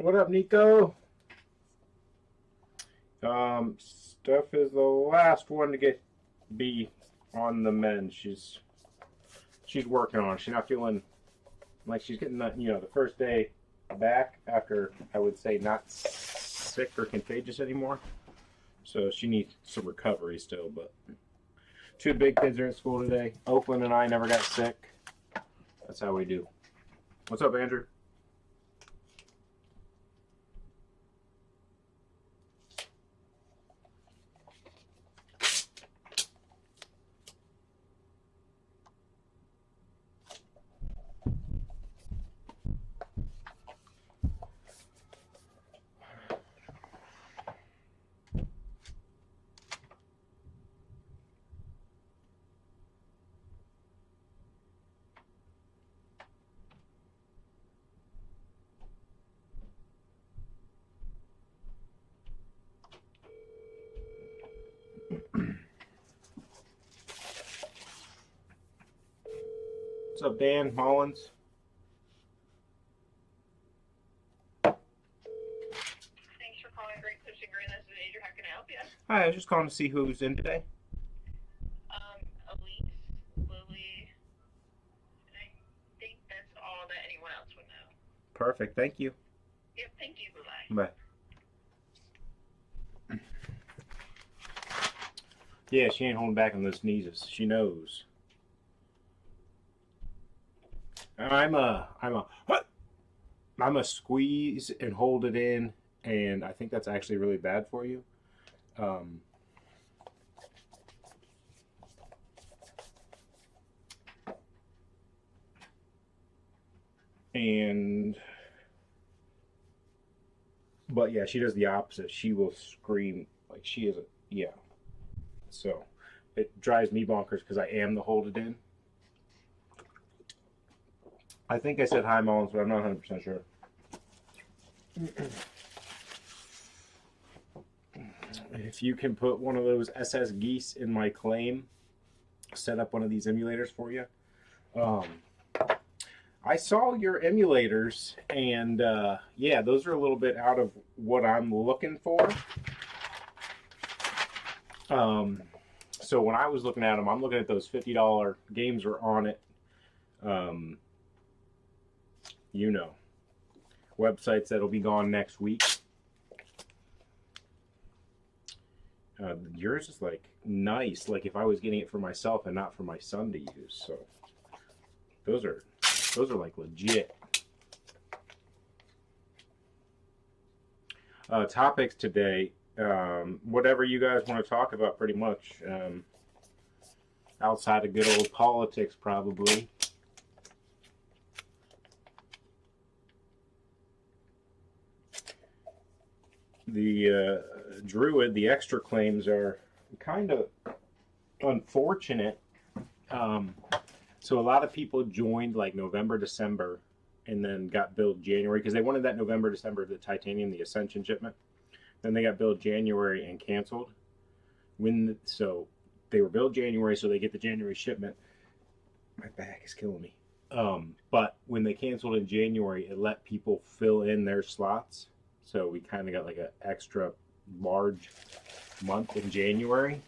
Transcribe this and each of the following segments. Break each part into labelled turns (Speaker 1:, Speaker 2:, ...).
Speaker 1: What up, Nico? Steph is the last one to be on the mend. She's working on it. She's not feeling like she's getting the first day back after, I would say, not sick or contagious anymore. So she needs some recovery still. But two big kids are at school today. Oakland and I never got sick. That's how we do. What's up, Andrew? What's up, Dan Mullins?
Speaker 2: Thanks for calling Great Fishing Green. This is Adrian. How can I help you?
Speaker 1: Hi, I was just calling to see who's in today.
Speaker 2: Elise, Lily, and I think that's all that anyone else would know.
Speaker 1: Perfect, thank you.
Speaker 2: Yep, thank you. Bye-bye.
Speaker 1: Bye. Yeah, she ain't holding back on those sneezes. She knows. I'm a squeeze and hold it in, and I think that's actually really bad for you. But yeah, she does the opposite. She will scream like she is yeah. So it drives me bonkers because I am the hold it in. I think I said hi, Mullins, but I'm not 100% sure. If you can put one of those SS geese in my claim, set up one of these emulators for you. I saw your emulators, and yeah, those are a little bit out of what I'm looking for. So when I was looking at them, I'm looking at those $50 games were on it. Websites that'll be gone next week. Yours is like nice, like if I was getting it for myself and not for my son to use. So those are like legit. Topics today, whatever you guys want to talk about, pretty much. Outside of good old politics, probably. The Druid, the extra claims are kind of unfortunate. So a lot of people joined like November, December, and then got billed January because they wanted that November, December, the Titanium, the Ascension shipment. Then they got billed January and canceled. So they were billed January, so they get the January shipment. My back is killing me. But when they canceled in January, it let people fill in their slots. So we kind of got like an extra large month in January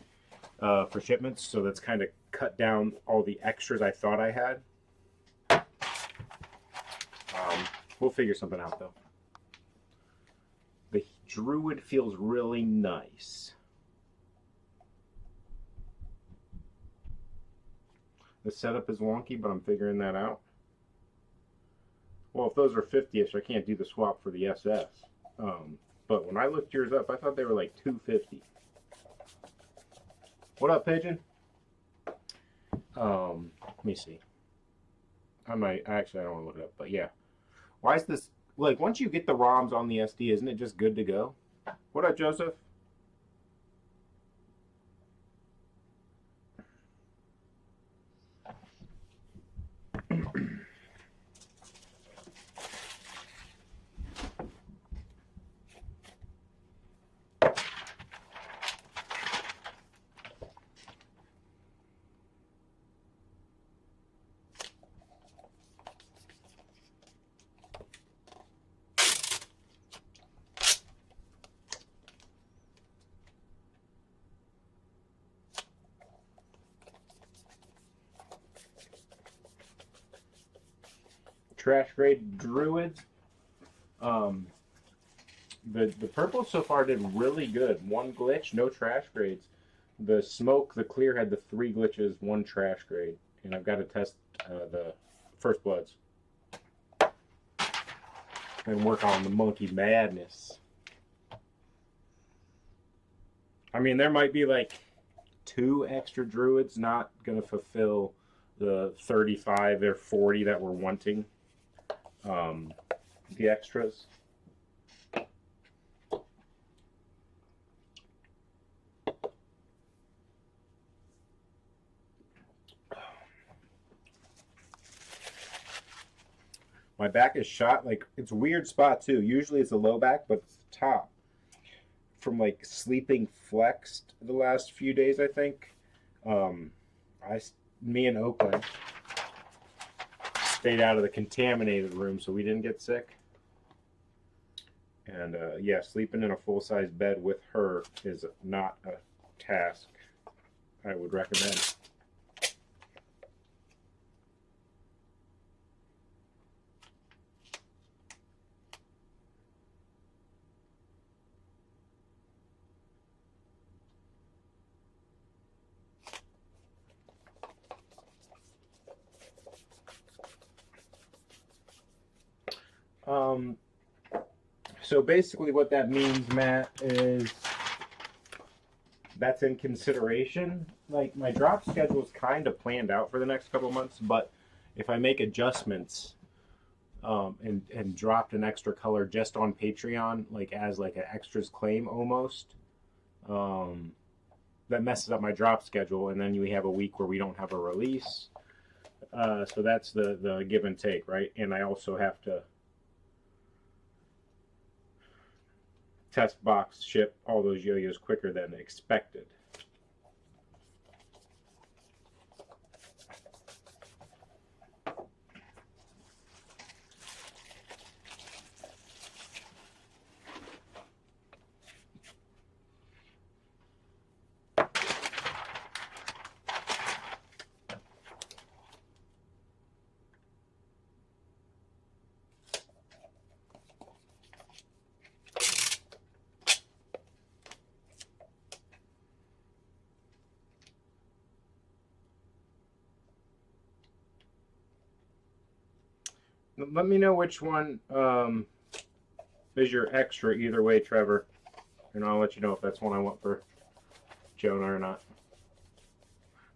Speaker 1: for shipments. So that's kind of cut down all the extras I thought I had. We'll figure something out though. The Druid feels really nice. The setup is wonky, but I'm figuring that out. Well, if those are 50ish, I can't do the swap for the SS. But when I looked yours up, I thought they were like 250. What up, Pigeon? Let me see. I don't want to look it up, but yeah. Why is this, like, once you get the ROMs on the SD, isn't it just good to go? What up, Joseph? trash grade druids. The purple so far did really good. 1 glitch, no trash grades. The smoke, the clear had the 3 glitches, 1 trash grade. And I've got to test the first bloods and work on the monkey madness. I mean, there might be like 2 extra druids not going to fulfill the 35 or 40 that we're wanting. The extras. My back is shot. Like, it's a weird spot too. Usually it's a low back, but it's the top. From like sleeping flexed the last few days, I think. Me and Oakland stayed out of the contaminated room, so we didn't get sick. And yeah, sleeping in a full-size bed with her is not a task I would recommend. So basically what that means, Matt, is that's in consideration. Like, my drop schedule is kind of planned out for the next couple of months, but if I make adjustments and dropped an extra color just on Patreon, like as like an extras claim almost, that messes up my drop schedule, and then we have a week where we don't have a release. So that's the give and take, right? And I also have to test box ship all those yo-yos quicker than expected. Let me know which one is your extra either way, Trevor, and I'll let you know if that's one I want for Jonah or not.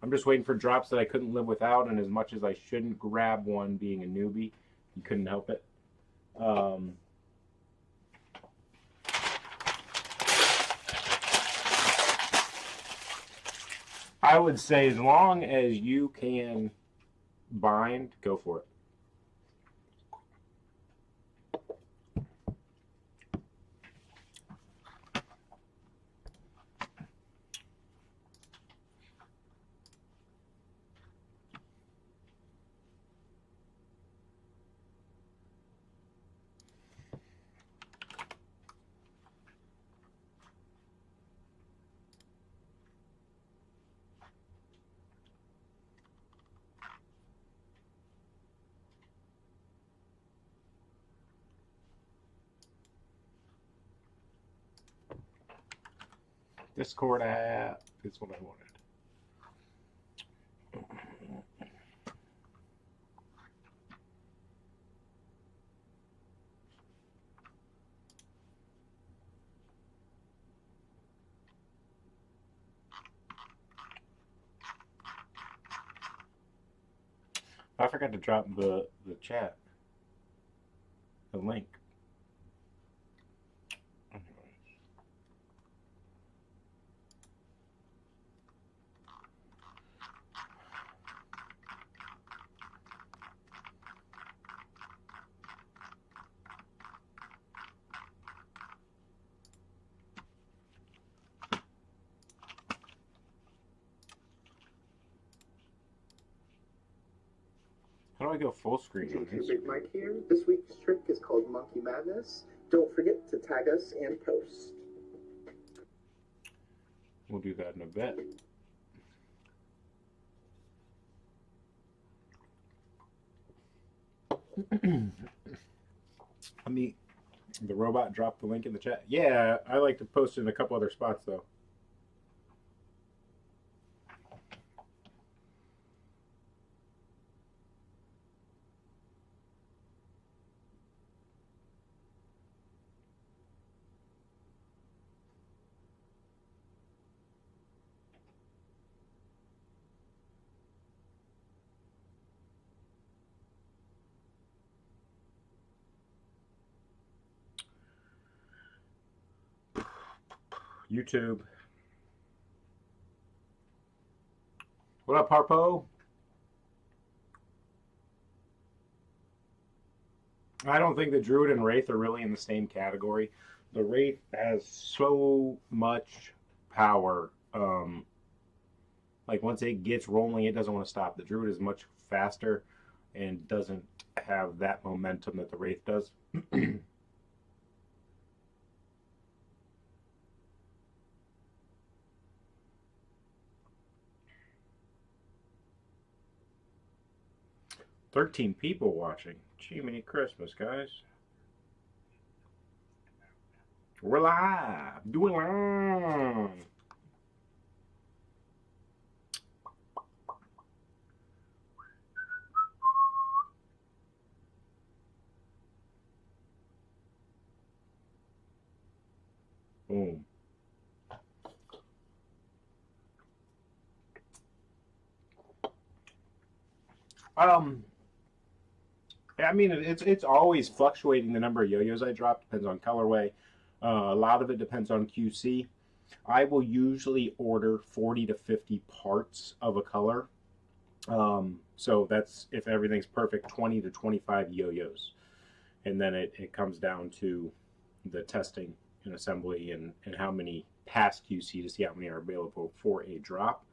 Speaker 1: I'm just waiting for drops that I couldn't live without, and as much as I shouldn't grab one being a newbie, you couldn't help it. I would say as long as you can bind, go for it. Discord app is what I wanted. I forgot to drop the chat, the link. How do I go full screen?
Speaker 3: G2 Big Mike here. This week's trick is called Monkey Madness. Don't forget to tag us and post.
Speaker 1: We'll do that in a bit. Let me. The robot dropped the link in the chat. Yeah, I like to post it in a couple other spots though. YouTube. What up, Harpo? I don't think the Druid and Wraith are really in the same category. The Wraith has so much power. Like once it gets rolling, it doesn't want to stop. The Druid is much faster and doesn't have that momentum that the Wraith does. 13 people watching. Jiminy Christmas, guys. We're live. Doing live. Boom. I mean, it's always fluctuating the number of yo-yos I drop. Depends on colorway. A lot of it depends on QC. I will usually order 40 to 50 parts of a color. So that's, if everything's perfect, 20 to 25 yo-yos. And then it comes down to the testing and assembly and how many pass QC to see how many are available for a drop.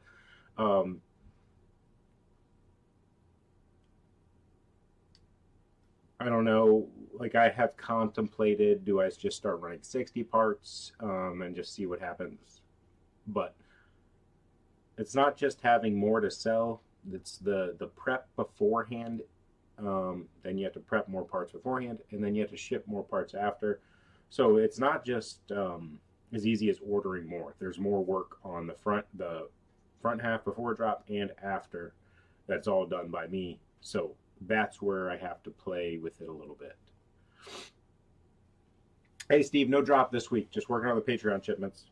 Speaker 1: I don't know, like I have contemplated, do I just start running 60 parts and just see what happens? But it's not just having more to sell, it's the prep beforehand. Then you have to prep more parts beforehand, and then you have to ship more parts after. So it's not just as easy as ordering more. There's more work on the front half before drop and after. That's all done by me. So that's where I have to play with it a little bit. Hey, Steve, no drop this week. Just working on the Patreon shipments.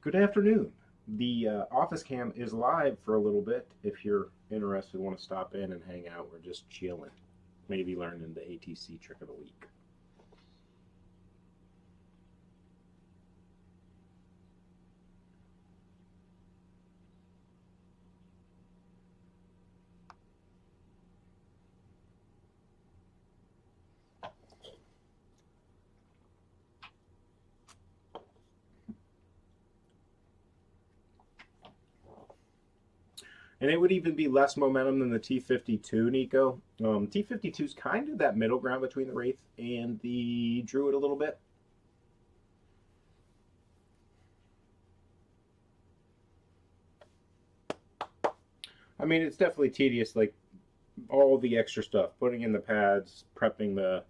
Speaker 1: Good afternoon. The office cam is live for a little bit. If you're interested, want to stop in and hang out, we're just chilling. Maybe learning the ATC trick of the week. And it would even be less momentum than the T52, Nico. T52 is kind of that middle ground between the Wraith and the Druid a little bit. I mean, it's definitely tedious, like all the extra stuff, putting in the pads, prepping the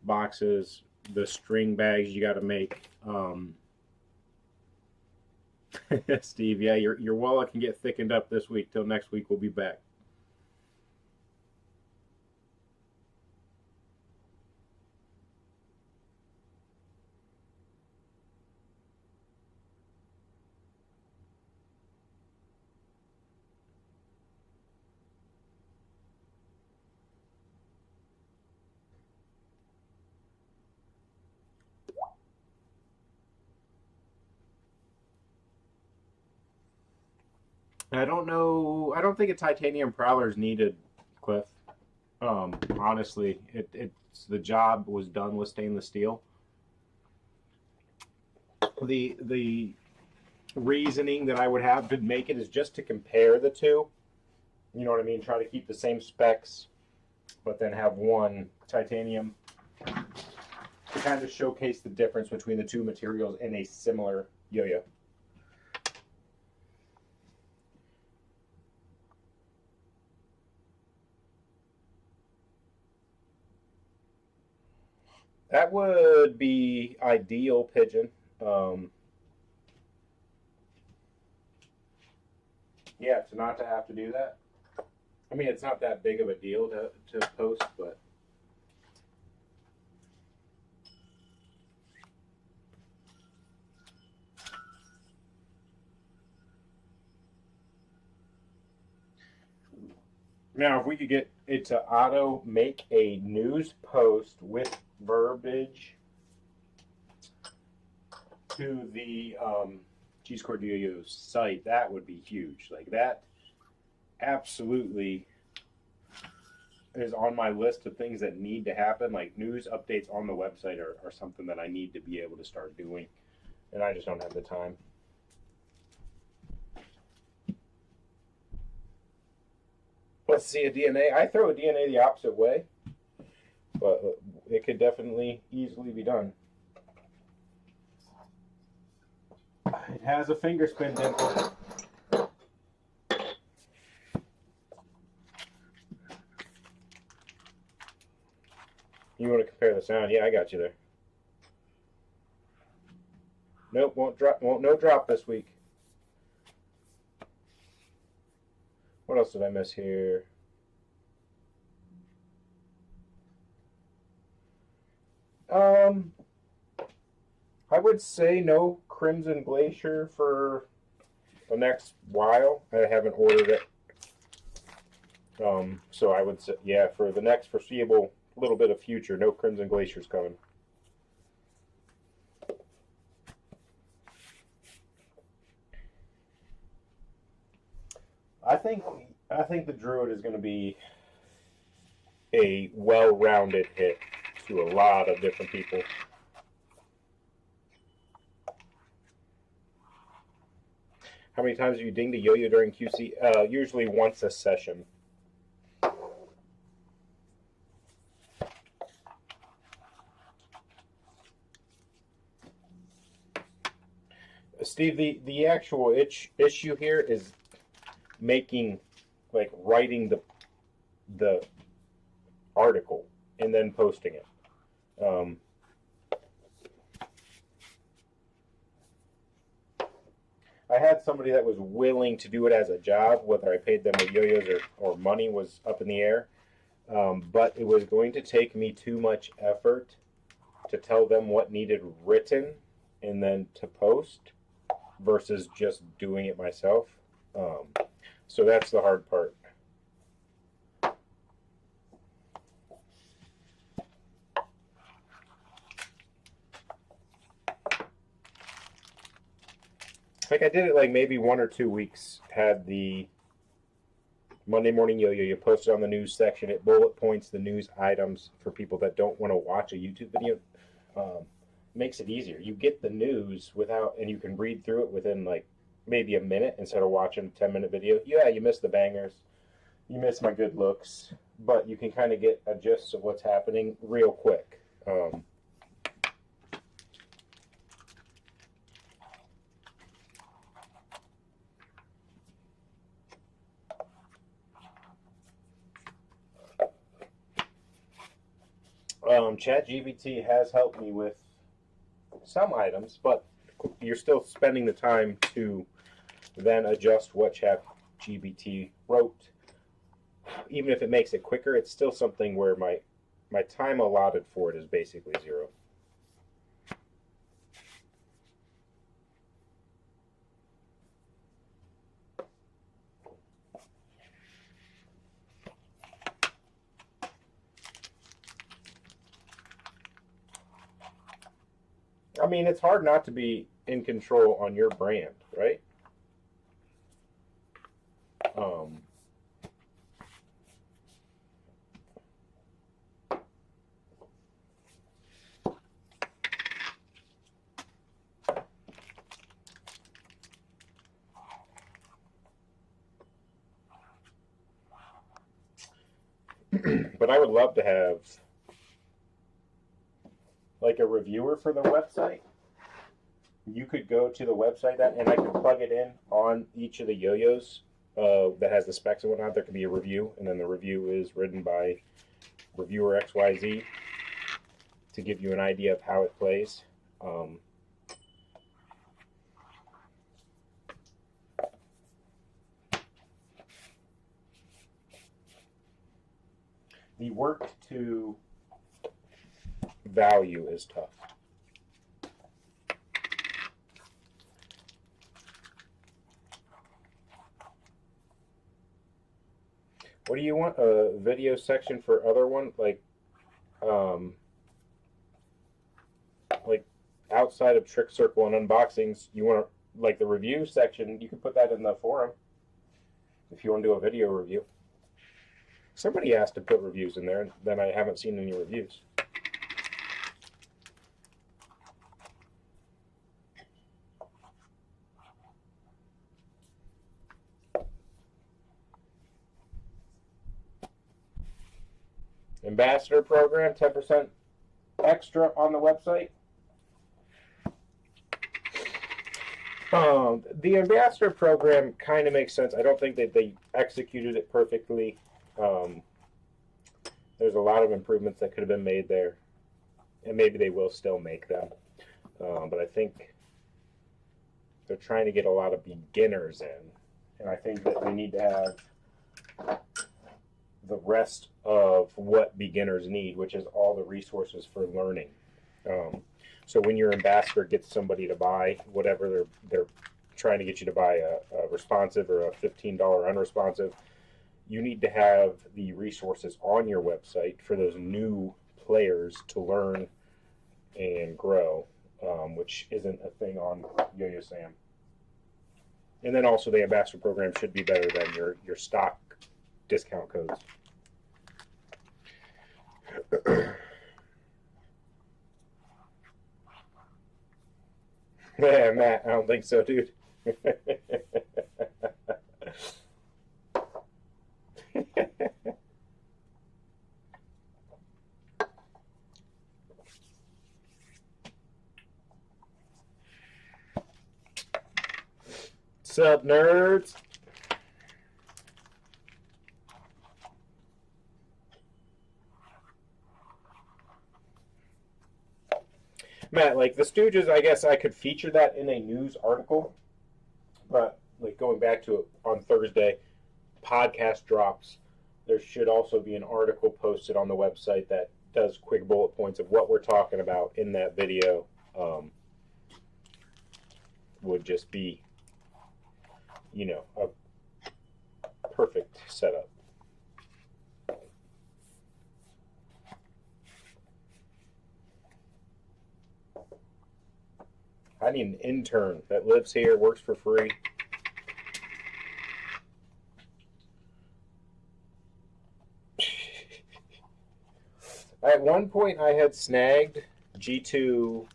Speaker 1: boxes, the string bags you got to make. Steve, yeah, your wallet can get thickened up this week. Till next week, we'll be back. I don't know. I don't think a titanium prowler is needed, Cliff. Honestly, it's the job was done with stainless steel. The reasoning that I would have to make it is just to compare the two. You know what I mean? Try to keep the same specs, but then have one titanium kind of showcase the difference between the two materials in a similar yo-yo. That would be ideal, Pigeon. Yeah, to not to have to do that. I mean, it's not that big of a deal to post, but now if we could get it to auto make a news post with verbiage to the G2HQ site, that would be huge. Like that absolutely is on my list of things that need to happen. Like news updates on the website are something that I need to be able to start doing, and I just don't have the time. Let's see a DNA. I throw a DNA the opposite way, but it could definitely easily be done. It has a finger spin dimple. You want to compare the sound? Yeah, I got you there. Nope, won't drop. Won't no drop this week. What else did I miss here? I would say no Crimson Glacier for the next while. I haven't ordered it. So I would say, yeah, for the next foreseeable little bit of future, no Crimson Glacier's coming. I think the Druid is going to be a well-rounded hit to a lot of different people. How many times have you dinged a yo-yo during QC? Usually once a session. Steve, the actual issue here is writing the article and then posting it. I had somebody that was willing to do it as a job, whether I paid them with yo-yos or money was up in the air. But it was going to take me too much effort to tell them what needed written and then to post versus just doing it myself. So that's the hard part. Like I did it like maybe 1 or 2 weeks. Had the Monday morning yo-yo. You post it on the news section. It bullet points the news items for people that don't want to watch a YouTube video. Makes it easier. You get the news and you can read through it within like maybe a minute instead of watching a 10-minute video. Yeah, you miss the bangers. You miss my good looks. But you can kind of get a gist of what's happening real quick. ChatGPT has helped me with some items, but you're still spending the time to then adjust what ChatGPT wrote. Even if it makes it quicker, it's still something where my time allotted for it is basically 0. I mean, it's hard not to be in control on your brand, right? But I would love to have like a reviewer for the website, you could go to the website and I could plug it in on each of the yo-yos that has the specs and whatnot. There could be a review, and then the review is written by reviewer XYZ to give you an idea of how it plays. The work to value is tough. What do you want? A video section for other one, like outside of Trick Circle and unboxings? You want to, like the review section? You can put that in the forum if you want to do a video review. Somebody asked to put reviews in there, and then I haven't seen any reviews. Ambassador program, 10% extra on the website. The ambassador program kind of makes sense. I don't think that they executed it perfectly. There's a lot of improvements that could have been made there, and maybe they will still make them. But I think they're trying to get a lot of beginners in, and I think that we need to have the rest of what beginners need, which is all the resources for learning. So when your ambassador gets somebody to buy whatever they're trying to get you to buy, a responsive or a $15 unresponsive, you need to have the resources on your website for those new players to learn and grow, which isn't a thing on Yo-Yo Sam. And then also the ambassador program should be better than your stock discount codes. Yeah, Matt, I don't think so, dude. What's up, nerds? Matt, like the Stooges, I guess I could feature that in a news article, but like going back to it on Thursday, podcast drops. There should also be an article posted on the website that does quick bullet points of what we're talking about in that video. Would just be, you know, a perfect setup. I need an intern that lives here, works for free. At one point, I had snagged G2yoyos.com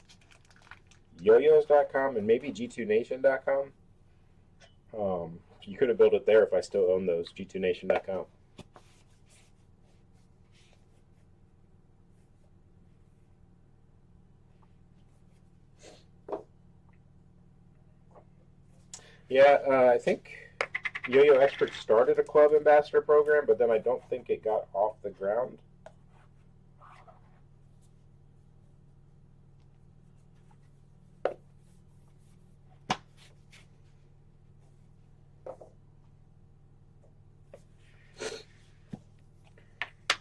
Speaker 1: and maybe G2nation.com. You could have built it there if I still own those, G2nation.com. Yeah, I think Yo-Yo Expert started a club ambassador program, but then I don't think it got off the ground.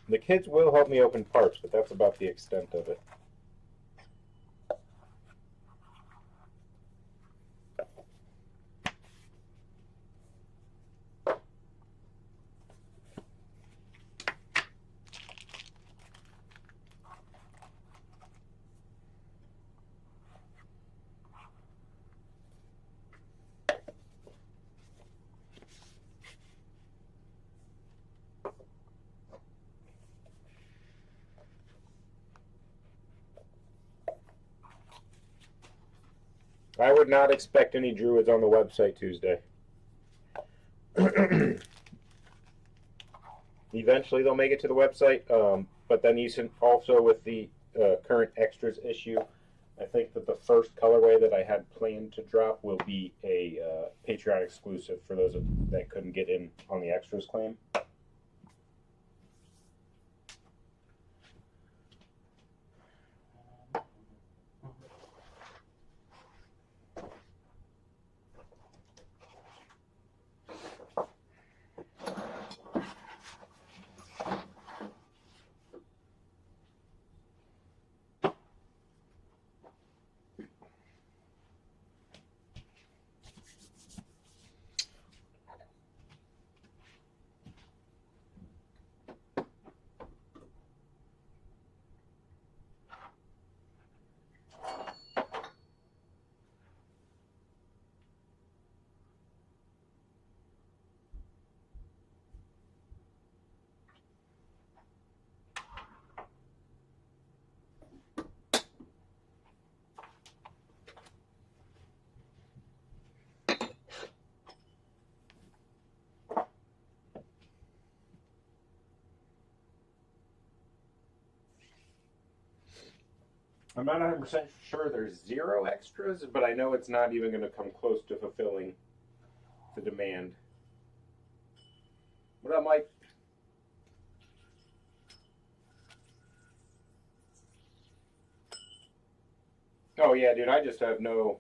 Speaker 1: The kids will help me open parts, but that's about the extent of it. I would not expect any druids on the website Tuesday. Eventually they'll make it to the website, but then you can also, with the current extras issue. I think that the first colorway that I had planned to drop will be a Patreon exclusive for those that couldn't get in on the extras claim. I'm not 100% sure there's 0 extras, but I know it's not even going to come close to fulfilling the demand. What up, Mike? Oh yeah, dude, I just have no,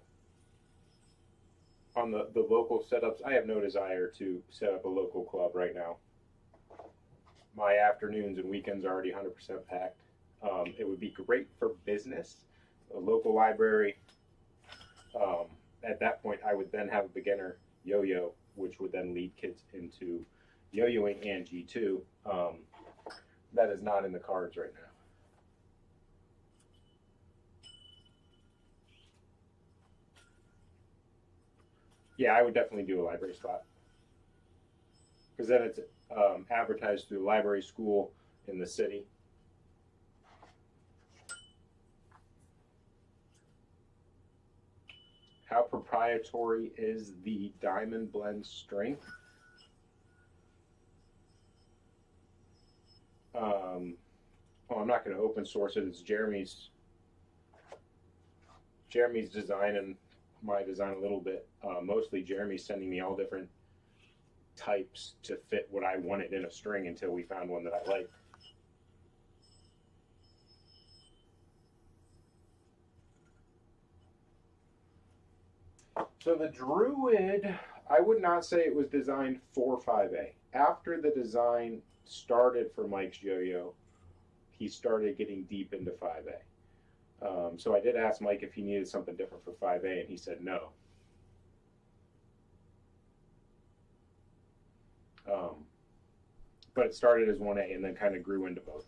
Speaker 1: on the local setups, I have no desire to set up a local club right now. My afternoons and weekends are already 100% packed. It would be great for business, a local library. At that point, I would then have a beginner yo-yo, which would then lead kids into yo-yoing and G2. That is not in the cards right now. Yeah, I would definitely do a library spot. Because then it's advertised through the library school in the city. How proprietary is the Diamond Blend strength? Oh, I'm not going to open source it. It's Jeremy's design and my design a little bit. Mostly Jeremy's sending me all different types to fit what I wanted in a string until we found one that I liked. So the Druid, I would not say it was designed for 5A. After the design started for Mike's yo-yo, he started getting deep into 5A. So I did ask Mike if he needed something different for 5A, and he said no. But it started as 1A and then kind of grew into both.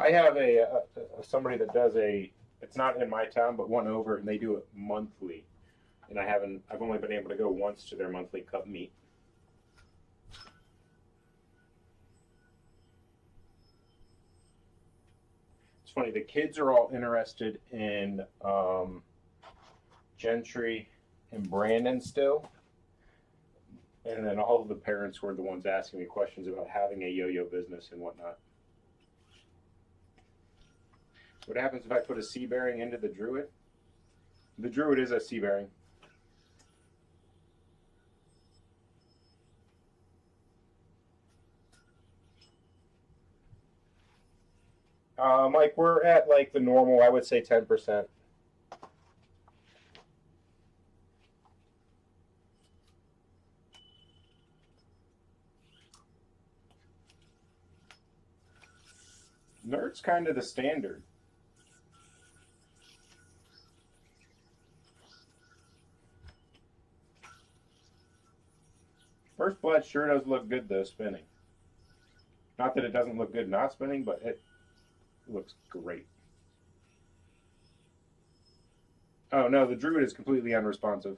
Speaker 1: I have somebody that does it's not in my town, but one over, and they do it monthly. And I've only been able to go once to their monthly cup meet. It's funny, the kids are all interested in Gentry and Brandon still. And then all of the parents were the ones asking me questions about having a yo-yo business and whatnot. What happens if I put a C-bearing into the Druid? The Druid is a C-bearing. Mike, we're at like the normal, I would say 10%. Nerd's kind of the standard. First Blood sure does look good though, spinning. Not that it doesn't look good not spinning, but it looks great. Oh no, the Druid is completely unresponsive.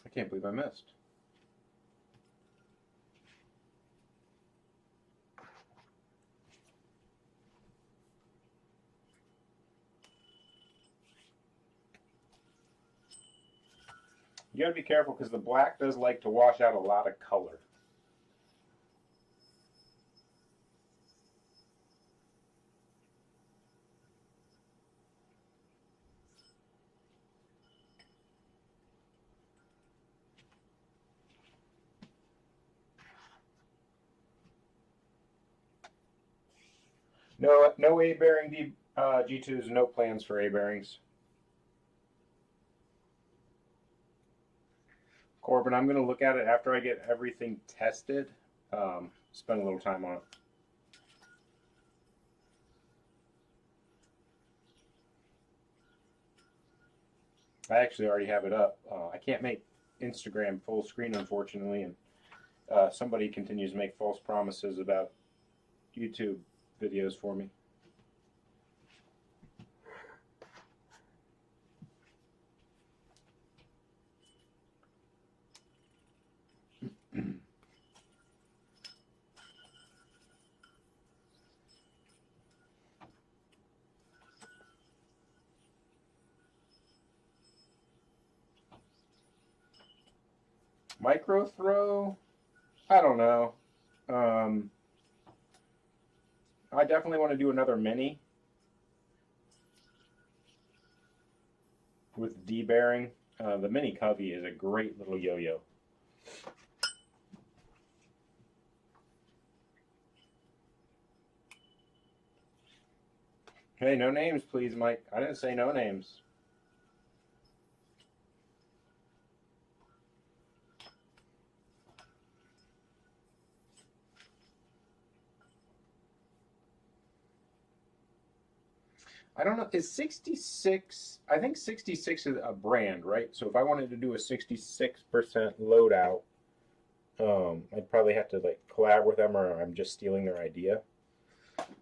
Speaker 1: I can't believe I missed. You gotta be careful because the black does like to wash out a lot of color. No A bearing G2s, no plans for A bearings. Corbin, I'm going to look at it after I get everything tested. Spend a little time on it. I actually already have it up. I can't make Instagram full screen, unfortunately, and somebody continues to make false promises about YouTube videos for me. Micro throw? I don't know. I definitely want to do another mini with D bearing. The mini Covey is a great little yo-yo. Hey, no names, please, Mike. I didn't say no names. I don't know. Is 66? I think 66 is a brand, right? So if I wanted to do a 66% loadout, I'd probably have to like collab with them, or I'm just stealing their idea.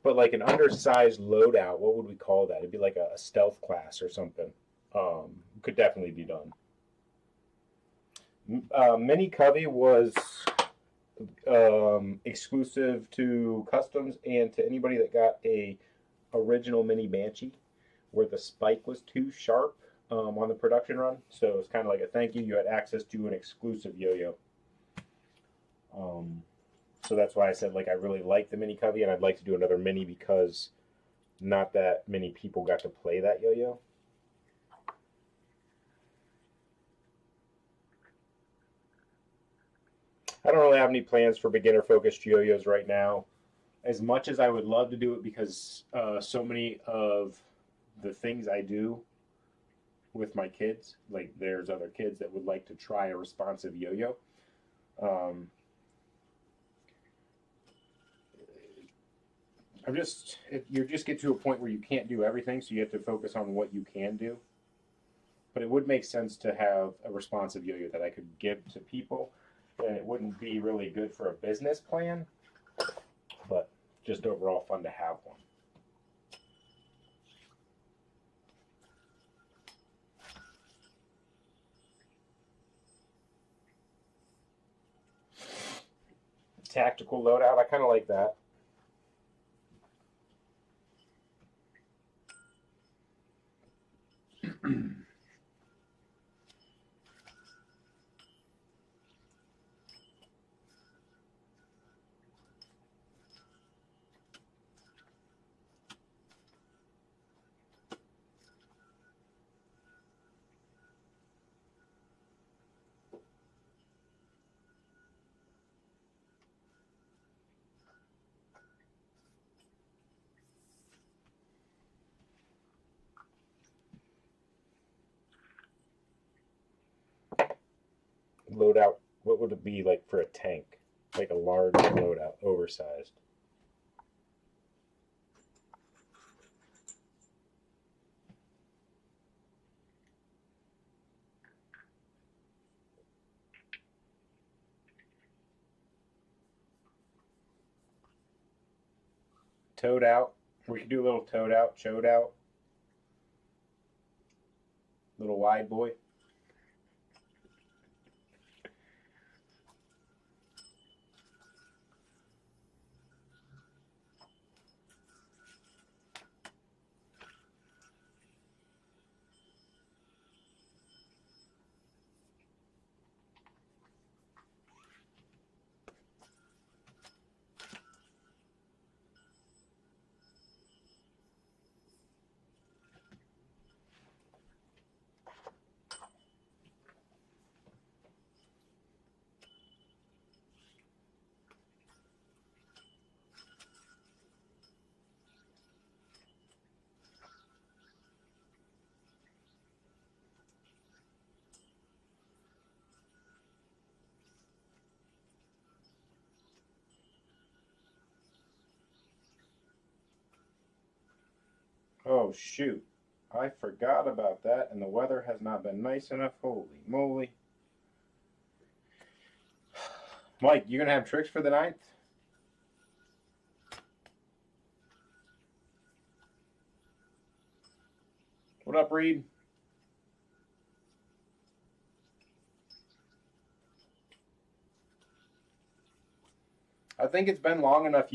Speaker 1: But like an undersized loadout, what would we call that? It'd be like a stealth class or something. Could definitely be done. Mini Covey was exclusive to customs and to anybody that got a original mini Banshee where the spike was too sharp on the production run. So it's kind of like a thank you. You had access to an exclusive yo-yo. So that's why I said like I really like the mini Covey and I'd like to do another mini because not that many people got to play that yo-yo. I don't really have any plans for beginner focused yo-yos right now. As much as I would love to do it because so many of the things I do with my kids, like there's other kids that would like to try a responsive yo-yo. You just get to a point where you can't do everything, so you have to focus on what you can do. But it would make sense to have a responsive yo-yo that I could give to people, and it wouldn't be really good for a business plan, but just overall fun to have one. Tactical loadout, I kind of like that. loadout. What would it be like for a tank? Like a large loadout, oversized. Towed out. We could do a little towed out, chowed out. Little wide boy. Oh shoot. I forgot about that, and the weather has not been nice enough. Holy moly. Mike, you gonna have tricks for the 9th? What up, Reed? I think it's been long enough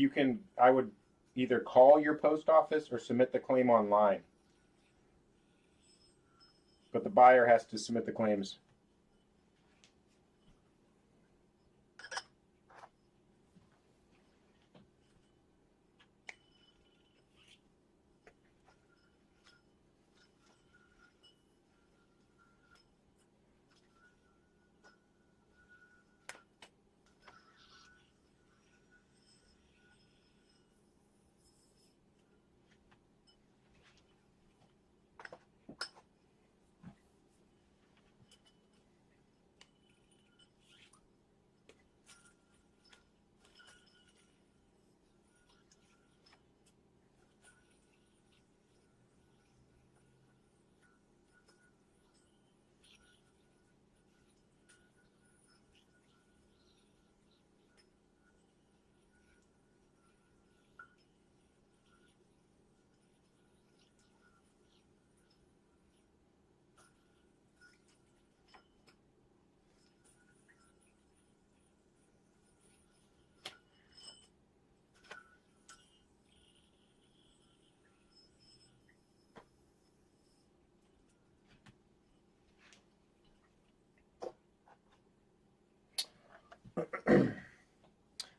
Speaker 1: I would either call your post office or submit the claim online. But the buyer has to submit the claims.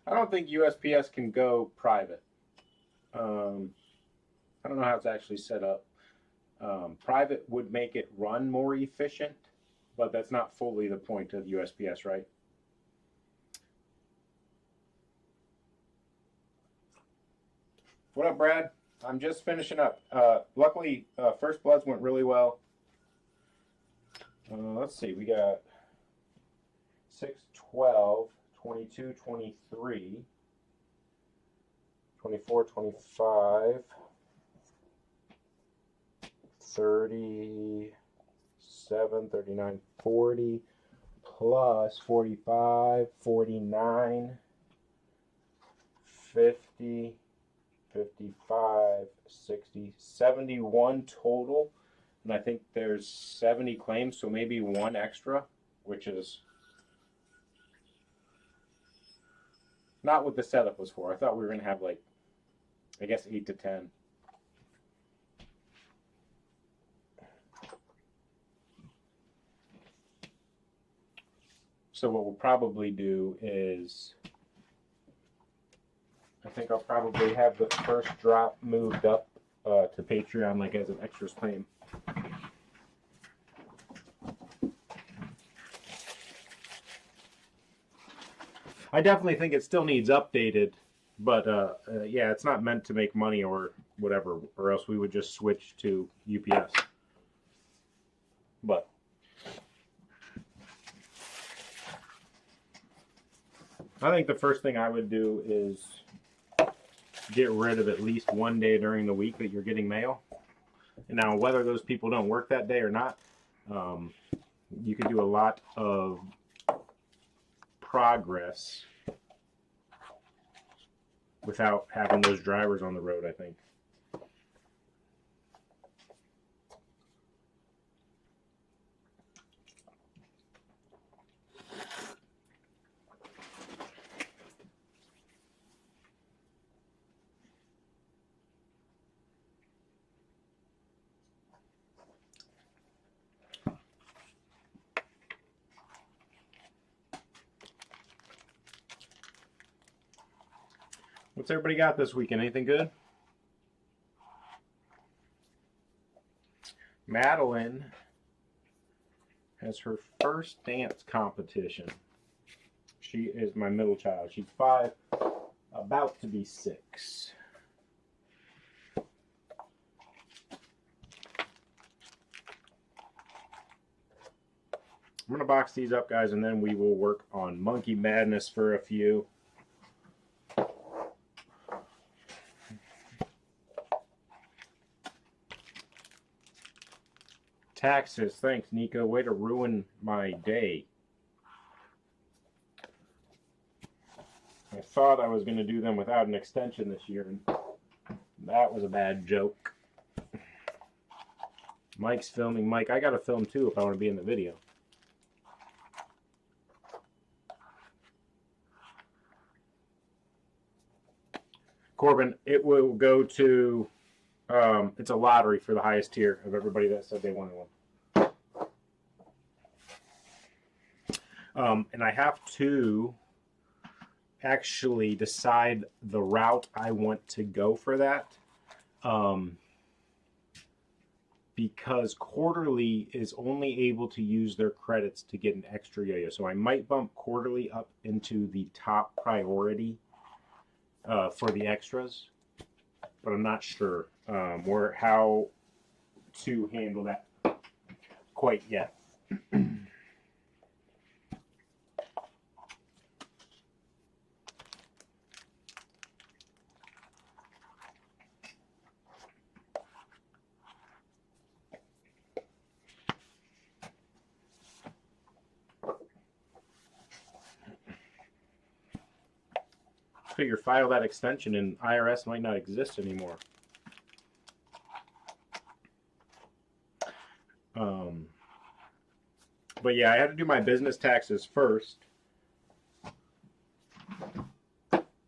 Speaker 1: I don't think USPS can go private. I don't know how it's actually set up. Private would make it run more efficient, but that's not fully the point of USPS, right? What up, Brad? I'm just finishing up. Luckily, First Bloods went really well. Let's see, we got 6, 12, 22, 23, 24, 25, 37, 39, 40, plus 45, 49, 50, 55, 60, 71 total. And I think there's 70 claims, so maybe one extra, which is not what the setup was for. I thought we were going to have, like, I guess 8 to 10. So what we'll probably do is, I think I'll probably have the first drop moved up to Patreon, like as an extras claim. I definitely think it still needs updated, but yeah, it's not meant to make money or whatever, or else we would just switch to UPS. But I think the first thing I would do is get rid of at least one day during the week that you're getting mail. And now, whether those people don't work that day or not, you can do a lot of progress without having those drivers on the road, I think. What's everybody got this weekend? Anything good? Madeline has her first dance competition. She is my middle child. She's 5, about to be 6. I'm going to box these up, guys, and then we will work on Monkey Madness for a few. Taxes. Thanks, Nico. Way to ruin my day. I thought I was going to do them without an extension this year, and that was a bad joke. Mike's filming. Mike, I got to film too if I want to be in the video. Corbin, it will go to, it's a lottery for the highest tier of everybody that said they wanted one. And I have to actually decide the route I want to go for that. Because Quarterly is only able to use their credits to get an extra yo-yo. So I might bump Quarterly up into the top priority for the extras, but I'm not sure or how to handle that quite yet. Figure file that extension and IRS might not exist anymore. But yeah, I had to do my business taxes first,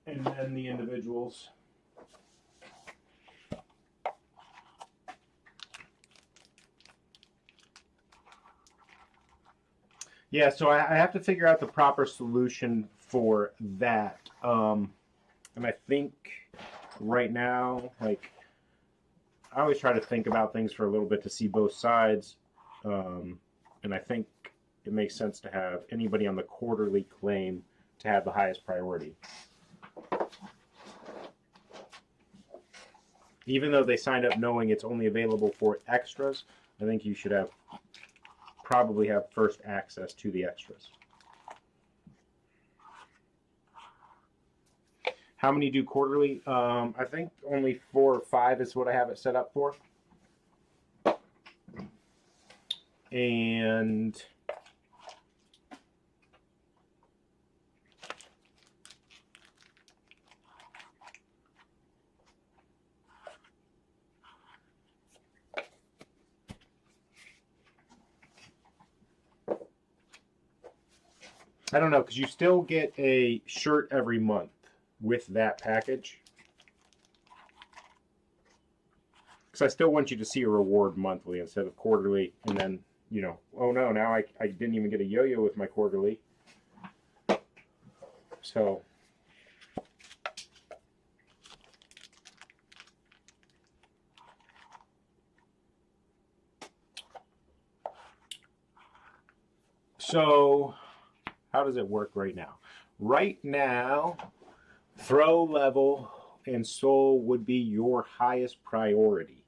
Speaker 1: and then the individuals. Yeah, so I have to figure out the proper solution for that. And I think right now, like, I always try to think about things for a little bit to see both sides. And I think it makes sense to have anybody on the Quarterly claim to have the highest priority. Even though they signed up knowing it's only available for extras, I think you should probably have first access to the extras. How many do Quarterly? I think only 4 or 5 is what I have it set up for. And I don't know, because you still get a shirt every month with that package. Because I still want you to see a reward monthly instead of quarterly, and then, you know, oh no, now I didn't even get a yo-yo with my Quarterly. So how does it work right now? Right now, throw, level, and soul would be your highest priority.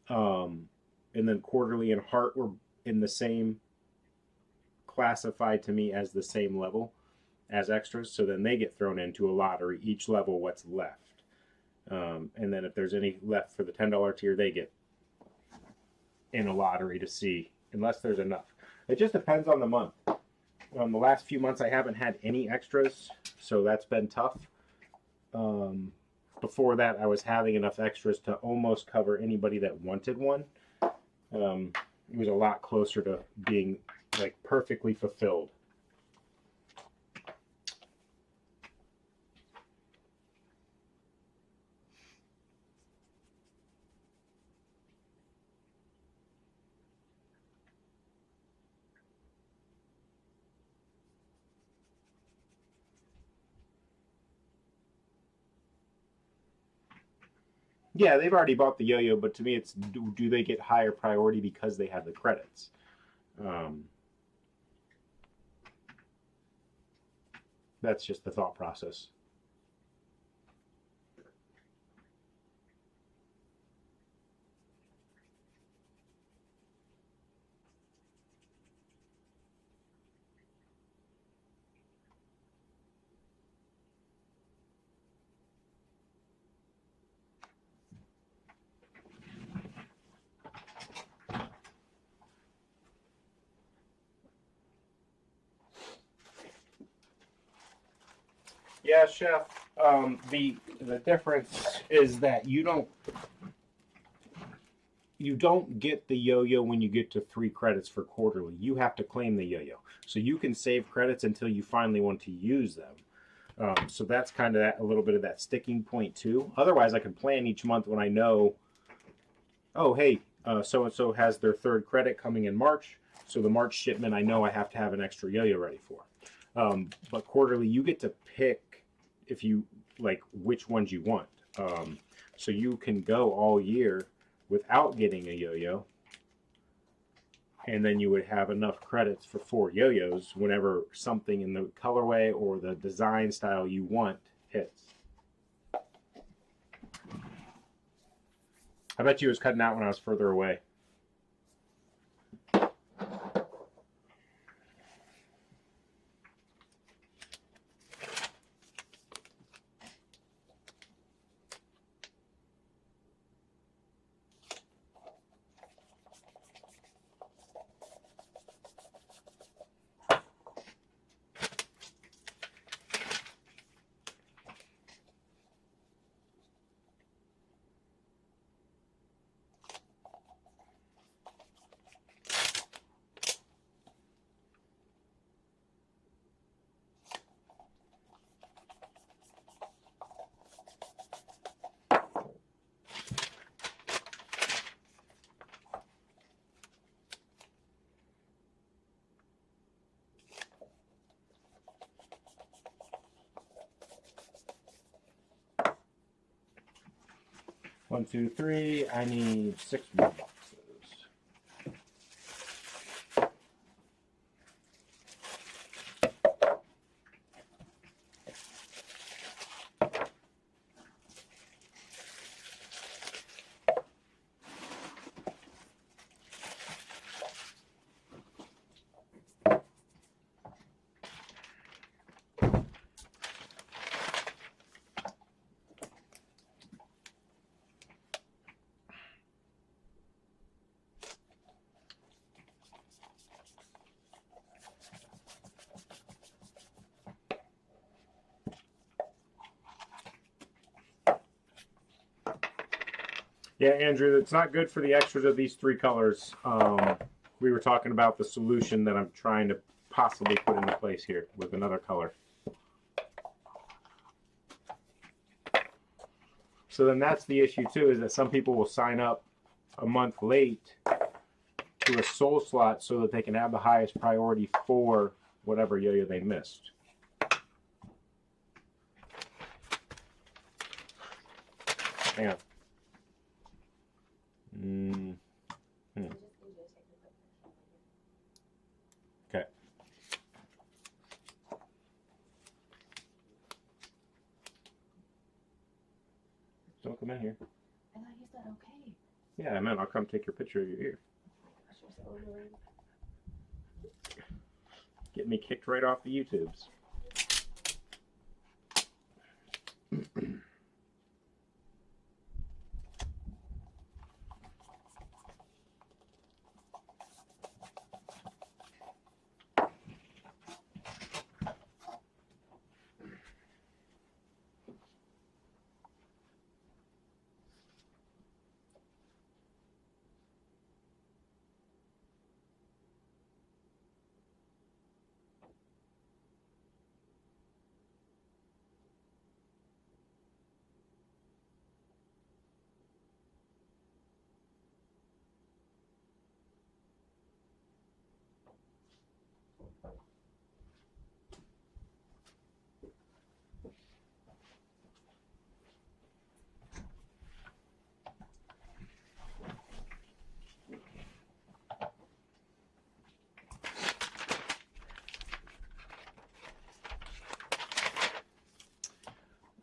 Speaker 1: And then Quarterly and heart were in the same, classified to me as the same level. as extras, so then they get thrown into a lottery, each level what's left. And then if there's any left for the $10 tier, they get in a lottery to see, unless there's enough. It just depends on the month. The last few months I haven't had any extras, so that's been tough. Before that, I was having enough extras to almost cover anybody that wanted one. It was a lot closer to being like perfectly fulfilled. Yeah, they've already bought the yo-yo, but to me, it's do they get higher priority because they have the credits? That's just the thought process. Yeah, Chef. The difference is that you don't get the yo-yo when you get to 3 credits for quarterly. You have to claim the yo-yo, so you can save credits until you finally want to use them. So that's kind of a little bit of that sticking point too. Otherwise, I can plan each month when I know, oh hey, so and so has their 3rd credit coming in March, so the March shipment I know I have to have an extra yo-yo ready for. But quarterly, you get to pick if you like which ones you want. So you can go all year without getting a yo-yo, and then you would have enough credits for 4 yo-yos whenever something in the colorway or the design style you want hits. I bet you it was cutting out when I was further away. One, two, three. I need 6 more boxes. Yeah, Andrew, it's not good for the extras of these 3 colors. We were talking about the solution that I'm trying to possibly put into place here with another color. So then that's the issue too, is that some people will sign up a month late to a soul slot so that they can have the highest priority for whatever yo-yo they missed. Hang on. Okay. Don't come in here.
Speaker 4: I thought you said okay.
Speaker 1: Yeah, I meant I'll come take your picture of your ear.
Speaker 4: You're so annoying.
Speaker 1: Get me kicked right off the YouTubes.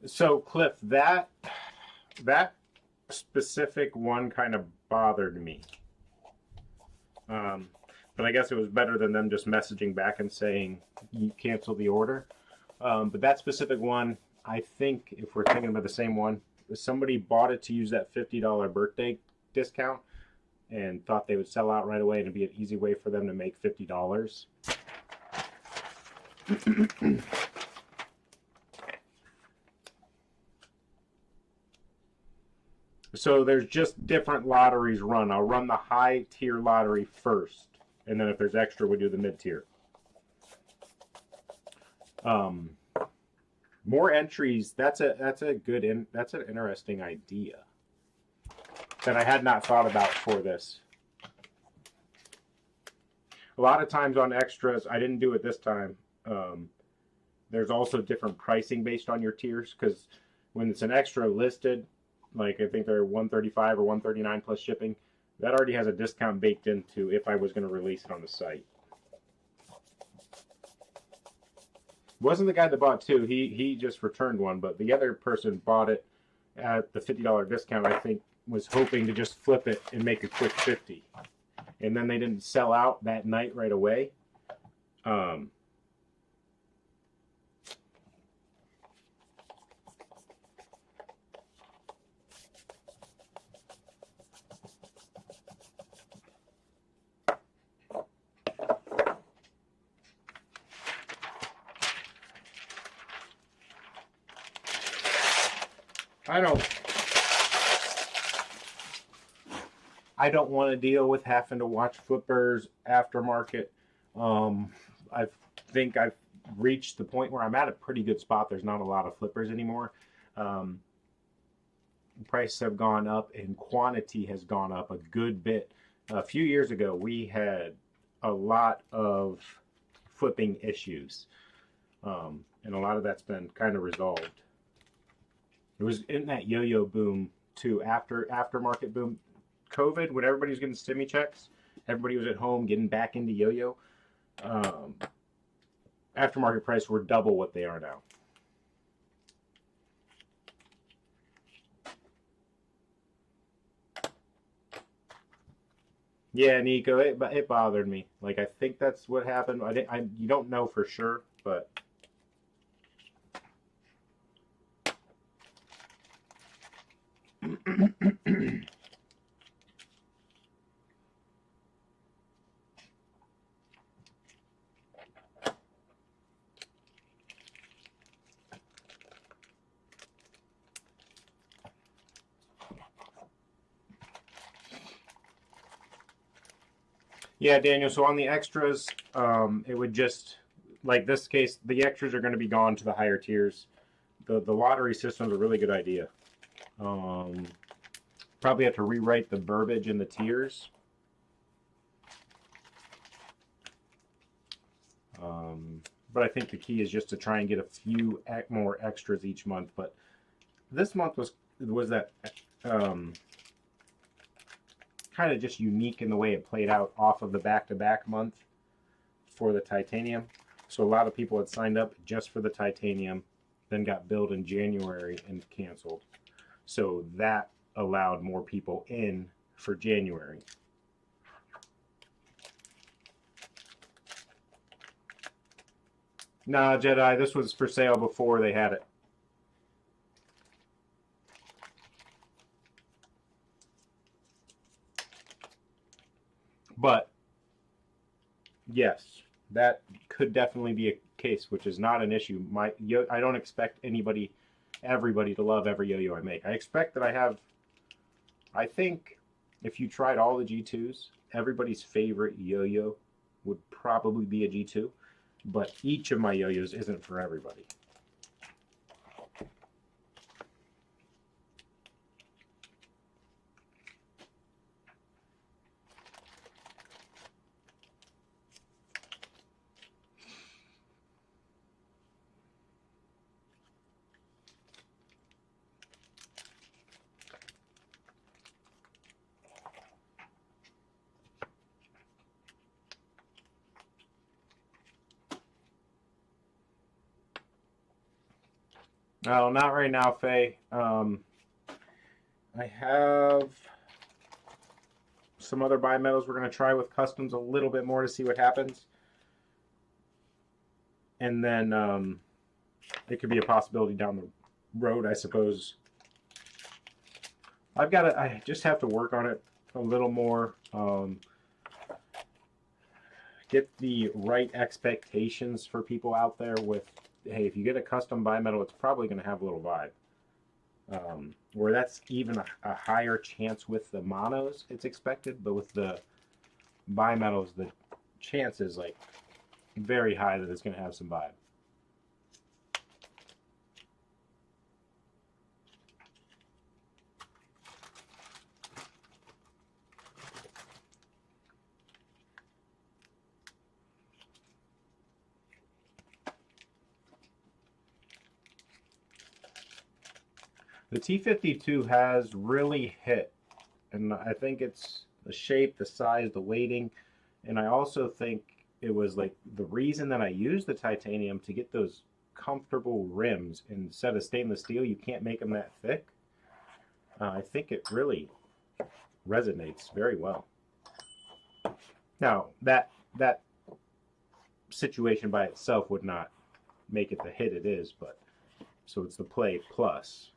Speaker 1: So Cliff, that specific one kind of bothered me. But I guess it was better than them just messaging back and saying you cancel the order. But that specific one, I think if we're thinking about the same one, somebody bought it to use that $50 birthday discount and thought they would sell out right away and it'd be an easy way for them to make $50. So there's just different lotteries run. I'll run the high tier lottery first, and then if there's extra, we do the mid tier. More entries. That's an interesting idea that I had not thought about for this. A lot of times on extras, I didn't do it this time. There's also different pricing based on your tiers, because when it's an extra listed, like I think they're $135 or $139 plus shipping, that already has a discount baked into if I was going to release it on the site. Wasn't the guy that bought two, he just returned one, but the other person bought it at the $50 discount, I think, was hoping to just flip it and make a quick 50. And then they didn't sell out that night right away. I don't want to deal with having to watch flippers aftermarket. I think I've reached the point where I'm at a pretty good spot. There's not a lot of flippers anymore. Prices have gone up and quantity has gone up a good bit. A few years ago, we had a lot of flipping issues, and a lot of that's been kind of resolved. It was in that yo-yo boom too, aftermarket boom. COVID, when everybody was getting stimmy checks, everybody was at home getting back into yo-yo. Aftermarket prices were double what they are now. Yeah, Nico, it bothered me. Like, I think that's what happened. You don't know for sure, but yeah, Daniel. So on the extras, it would just, like this case, the extras are going to be gone to the higher tiers. The lottery system is a really good idea. Probably have to rewrite the verbiage in the tiers. But I think the key is just to try and get a few more extras each month. But this month was that kind of just unique in the way it played out off of the back-to-back month for the titanium. So a lot of people had signed up just for the titanium, then got billed in January and canceled. So that allowed more people in for January. Nah, Jedi, this was for sale before they had it. But yes, that could definitely be a case, which is not an issue. I don't expect everybody to love every yo-yo I make. I expect that I think if you tried all the G2s, everybody's favorite yo-yo would probably be a G2, but each of my yo-yos isn't for everybody. No, not right now, Faye. I have some other bimetals we're going to try with customs a little bit more to see what happens. And then it could be a possibility down the road, I suppose. I just have to work on it a little more. Get the right expectations for people out there with, hey, if you get a custom bimetal, it's probably going to have a little vibe. Where that's even a higher chance with the monos, it's expected, but with the bimetals, the chance is like very high that it's going to have some vibe. The T52 has really hit, and I think it's the shape, the size, the weighting, and I also think it was like the reason that I used the titanium to get those comfortable rims instead of stainless steel. You can't make them that thick. I think it really resonates very well. Now that situation by itself would not make it the hit it is, but so it's the play plus.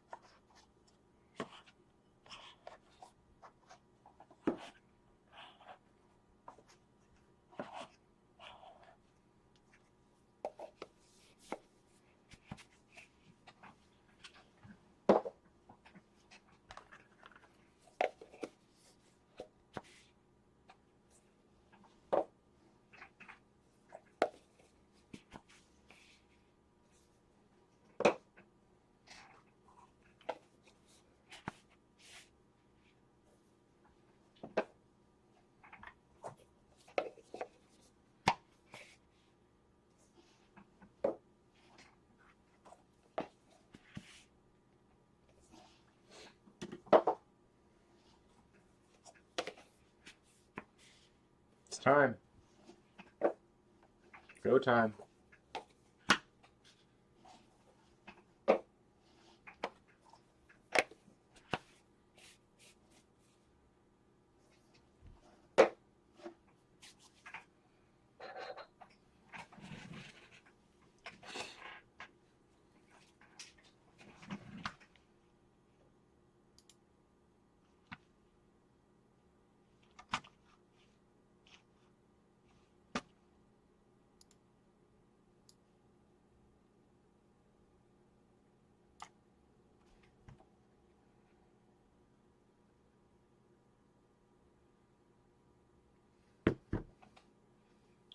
Speaker 1: It's time. Go time.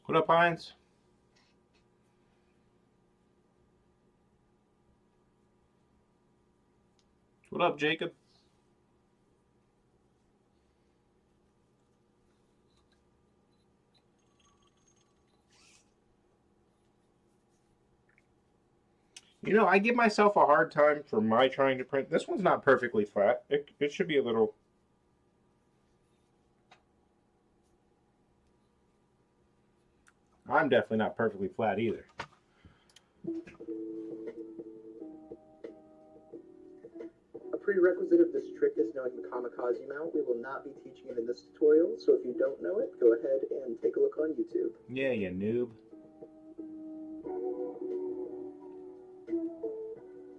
Speaker 1: What up, Heinz? What up, Jacob? You know, I give myself a hard time for my trying to print. This one's not perfectly flat. It should be a little... I'm definitely not perfectly flat either.
Speaker 3: A prerequisite of this trick is knowing the kamikaze mount. We will not be teaching it in this tutorial, so if you don't know it, go ahead and take a look on YouTube.
Speaker 1: Yeah, you noob.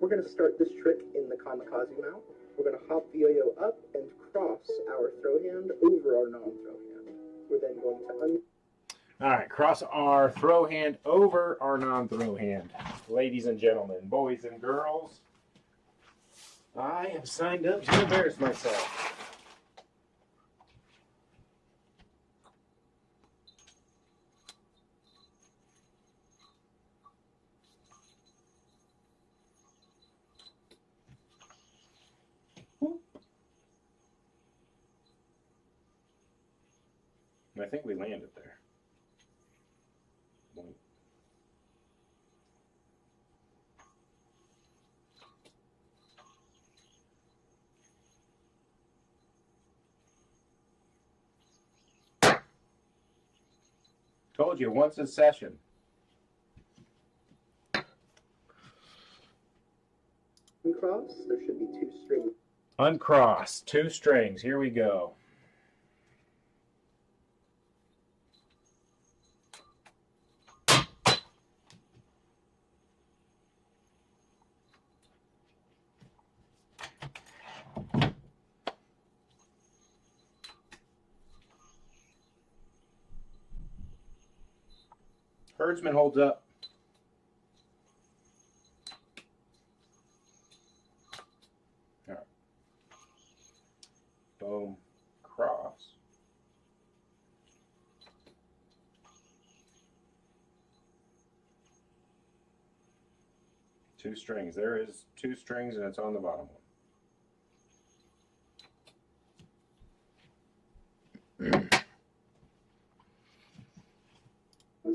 Speaker 3: We're going to start this trick in the kamikaze mount. We're going to hop the yo-yo up and cross our throw hand over our non-throw hand. We're then going to
Speaker 1: All right, cross our throw hand over our non-throw hand. Ladies and gentlemen, boys and girls, I have signed up to embarrass myself. I think we landed there. Told you, once a session.
Speaker 3: Uncross, there should be 2 strings.
Speaker 1: Uncross, 2 strings. Here we go. Herdsman holds up. All right. Boom. Cross. Two strings. There is 2 strings, and it's on the bottom one.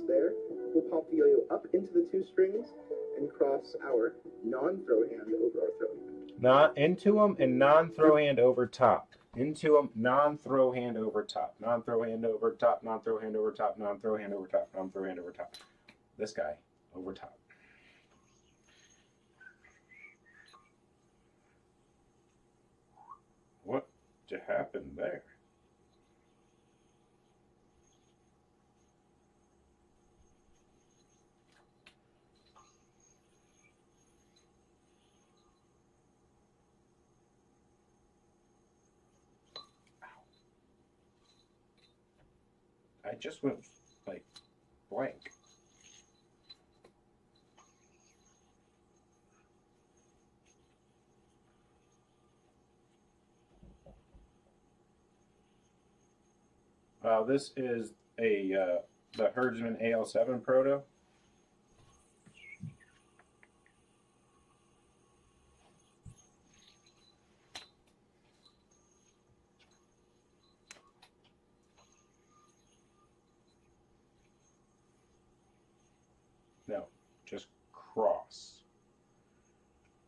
Speaker 3: There, we'll pop the yo-yo up into the 2 strings and cross our non-throw hand over our throw hand.
Speaker 1: Not into them and non-throw hand over top. Into them, non-throw hand over top. Non-throw hand over top. Non-throw hand over top. Non-throw hand over top. Non-throw hand over top. This guy over top. What just happened there? I just went like blank. This is a the Herdsman AL7 Proto. No, just cross.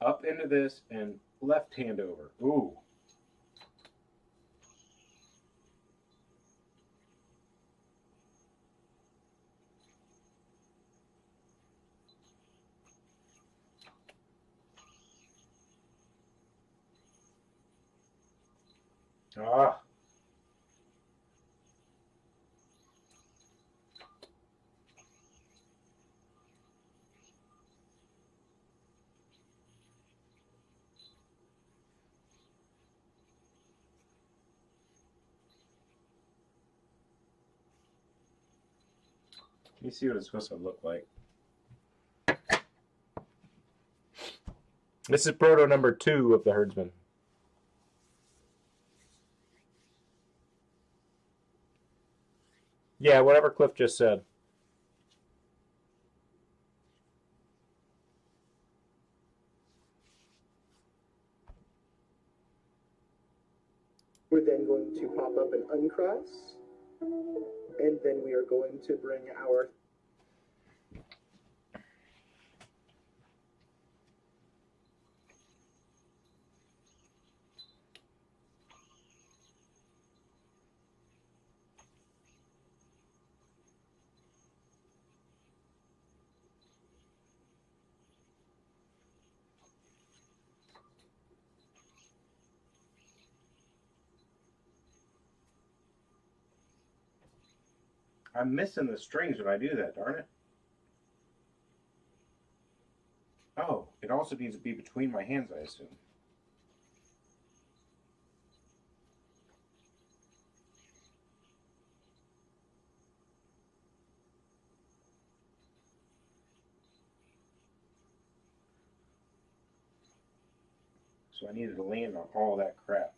Speaker 1: Up into this and left hand over. Ooh. Ah. Let me see what it's supposed to look like. This is Proto number 2 of the Herdsman. Yeah, whatever Cliff just said.
Speaker 3: We're then going to pop up and uncross, and then we are going to bring our
Speaker 1: I'm missing the strings when I do that, darn it. Oh, it also needs to be between my hands, I assume. So I needed to land on all that crap.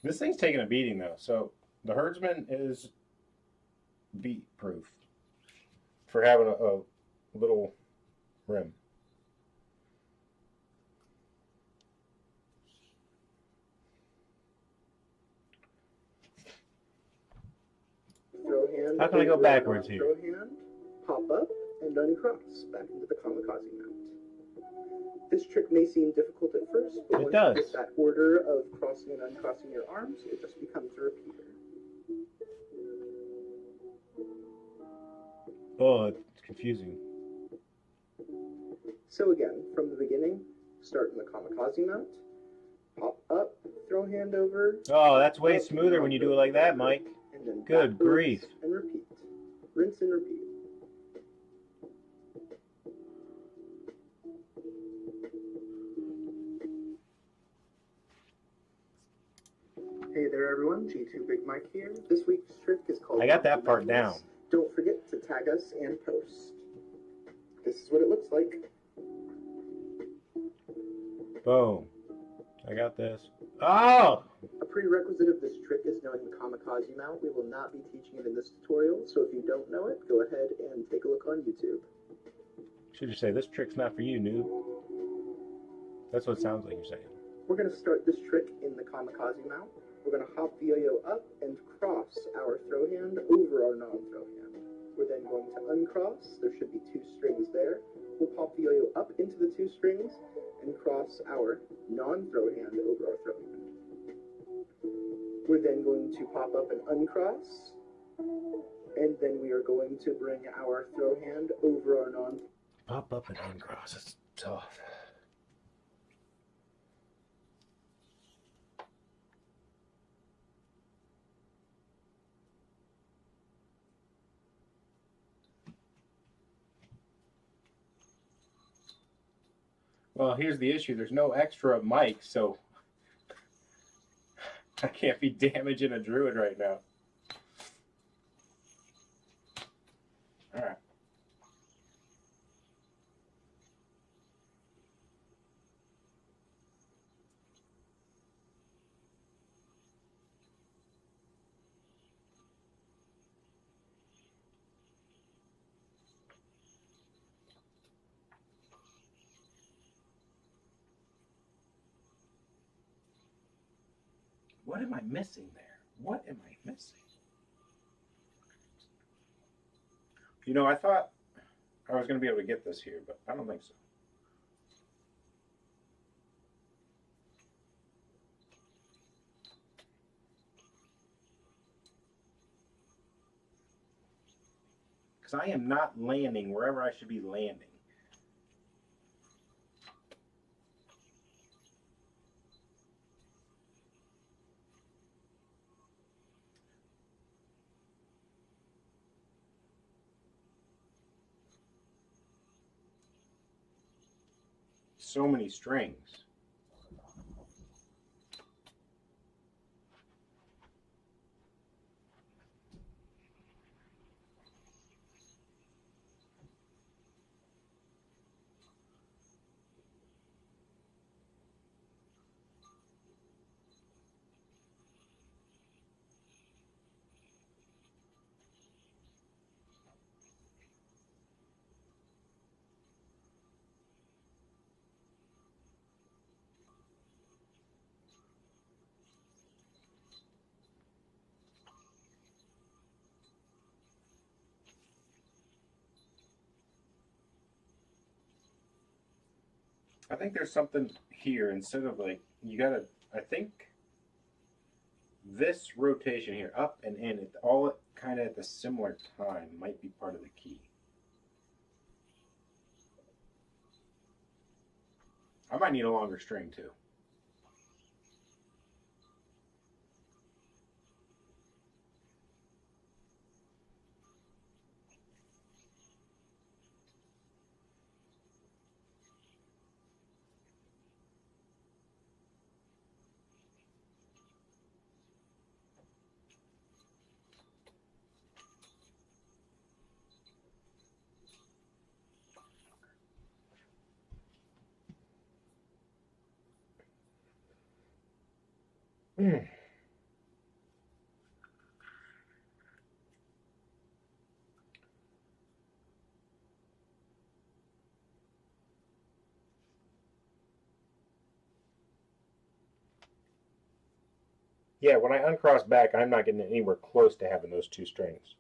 Speaker 1: This thing's taking a beating though, so the Herdsman is beat proof for having a little rim.
Speaker 3: throw hand.
Speaker 1: How can I go
Speaker 3: over
Speaker 1: backwards
Speaker 3: our
Speaker 1: here?
Speaker 3: Throw hand, pop up, and uncross back into the kamikaze mount. This trick may seem difficult at first, but
Speaker 1: It
Speaker 3: once
Speaker 1: does.
Speaker 3: you get that order of crossing and uncrossing your arms, it just becomes a repeater.
Speaker 1: Oh, it's confusing.
Speaker 3: So again, from the beginning, start in the kamikaze mount, pop up, throw hand over.
Speaker 1: Oh, that's way
Speaker 3: up,
Speaker 1: smoother when you do it like that, Mike.
Speaker 3: And then
Speaker 1: Good
Speaker 3: backwards
Speaker 1: grief.
Speaker 3: and repeat. Rinse and repeat. Hey there everyone, G2 Big Mike here. This week's trick is called
Speaker 1: I got that
Speaker 3: Monkey
Speaker 1: part
Speaker 3: Madness.
Speaker 1: down.
Speaker 3: Don't forget to tag us and post. This is what it looks like.
Speaker 1: Boom. I got this. Oh!
Speaker 3: A prerequisite of this trick is knowing the kamikaze mount. We will not be teaching it in this tutorial, so if you don't know it, go ahead and take a look on YouTube.
Speaker 1: Should you say, this trick's not for you, noob? That's what it sounds like you're saying.
Speaker 3: We're going to start this trick in the kamikaze mount. We're going to hop the yo-yo up and cross our throw hand over our non-throw hand. We're then going to uncross. There should be 2 strings there. We'll pop the yo-yo up into the 2 strings and cross our non-throw hand over our throw hand. We're then going to pop up and uncross, and then we are going to bring our throw hand over our non.
Speaker 1: Pop up and uncross. It's tough. Well, here's the issue. There's no extra mic, so I can't be damaging a druid right now. All right. What am I missing there? What am I missing? You know, I thought I was going to be able to get this here, but I don't think so. Because I am not landing wherever I should be landing. So many strings. I think there's something here instead of like, you gotta, I think this rotation here, up and in, it all kind of at the similar time might be part of the key. I might need a longer string too. Yeah, when I uncross back, I'm not getting anywhere close to having those 2 strings.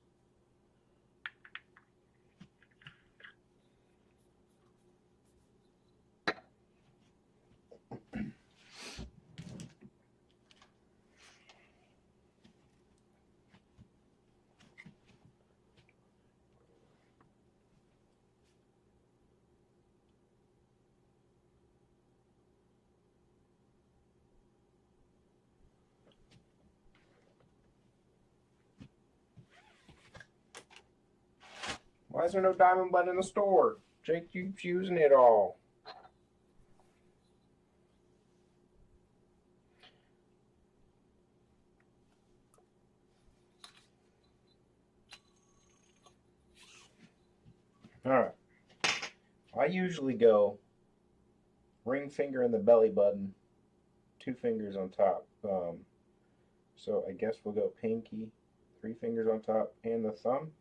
Speaker 1: Why is there no diamond button in the store? Jake keeps using it all. Alright. I usually go ring finger in the belly button, 2 fingers on top. So I guess we'll go pinky, 3 fingers on top, and the thumb.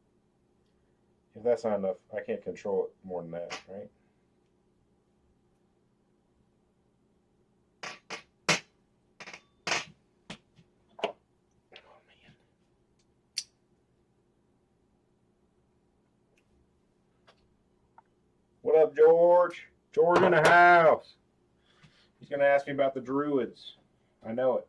Speaker 1: If that's not enough, I can't control it more than that, right? Oh, man. What up, George? George in the house. He's going to ask me about the druids. I know it.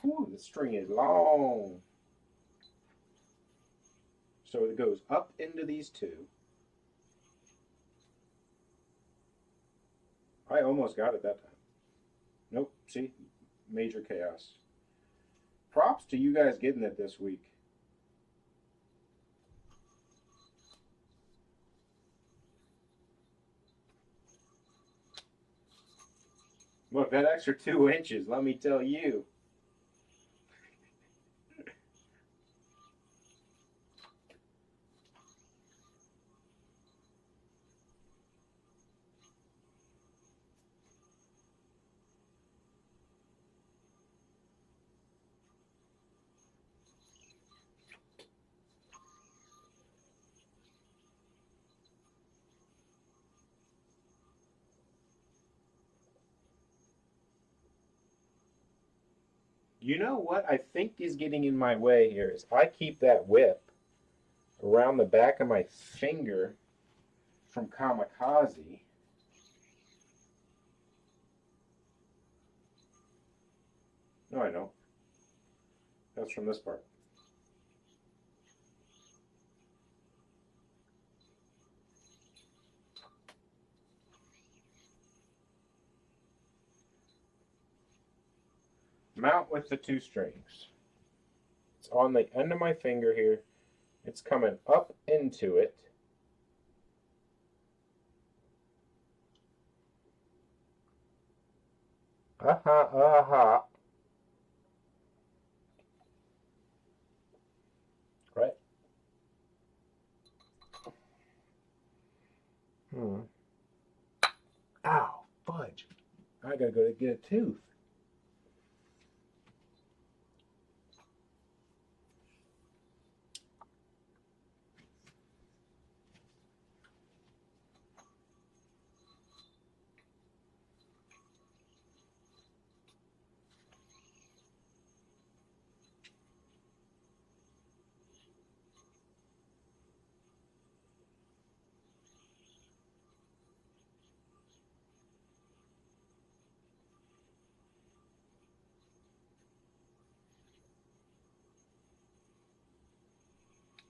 Speaker 1: Whew, the string is long. So it goes up into these 2. I almost got it that time. Nope, see? Major chaos. Props to you guys getting it this week. Look, that extra 2 inches, let me tell you. You know what I think is getting in my way here is I keep that whip around the back of my finger from Kamikaze. No, I don't. That's from this part. Mount with the 2 strings. It's on the end of my finger here. It's coming up into it. Right? Ow, fudge. I gotta go to get a tooth.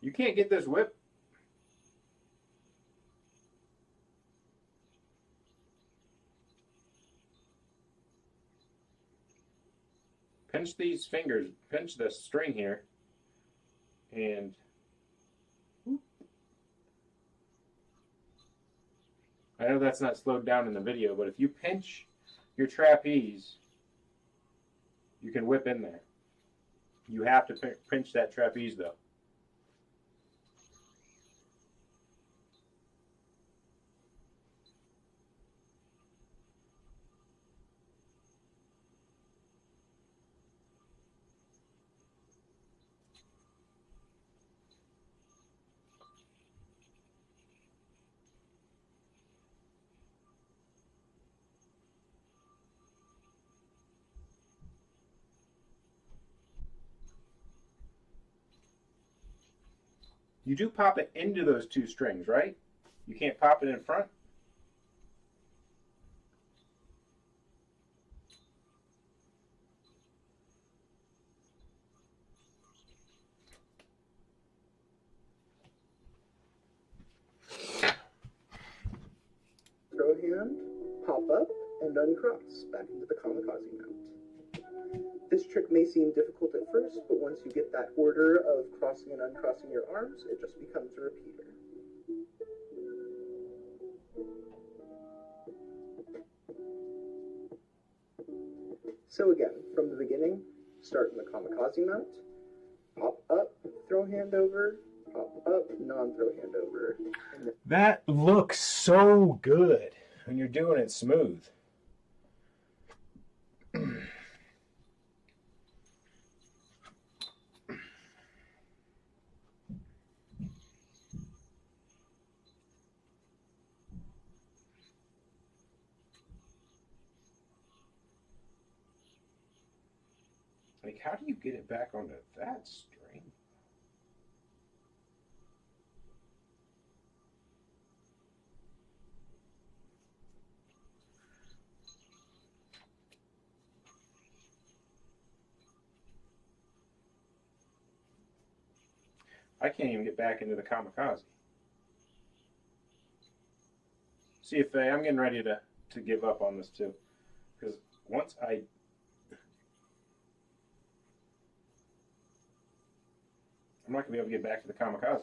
Speaker 1: You can't get this whip. Pinch these fingers, pinch the string here, and I know that's not slowed down in the video, but if you pinch your trapeze, you can whip in there. You have to pinch that trapeze though. You do pop it into those 2 strings, right? You can't pop it in front?
Speaker 3: Throw hand, pop up, and uncross back into the kamikaze mount. This trick may seem difficult at first, but once you get that order of crossing and uncrossing your arms, it just becomes a repeater. So again, from the beginning, start in the kamikaze mount, pop up, throw hand over, pop up, non-throw hand over. And
Speaker 1: That looks so good when you're doing it smooth. Like, how do you get it back onto that string? I can't even get back into the kamikaze. See if I'm getting ready to give up on this too, because once I'm not gonna be able to get back to the kamikaze.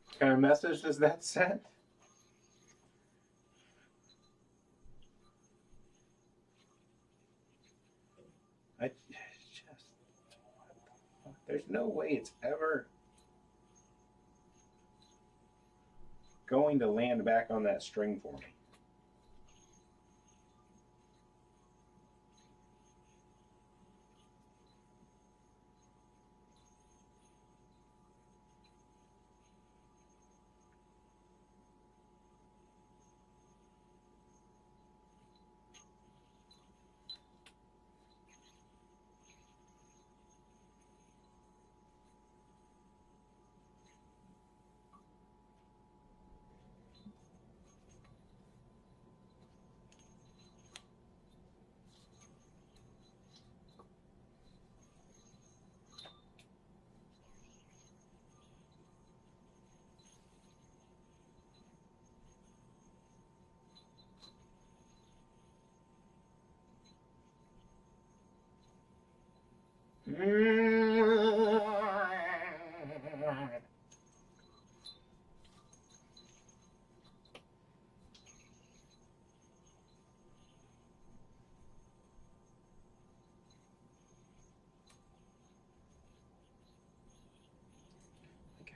Speaker 1: What kind of message does that send? There's no way it's ever going to land back on that string for me.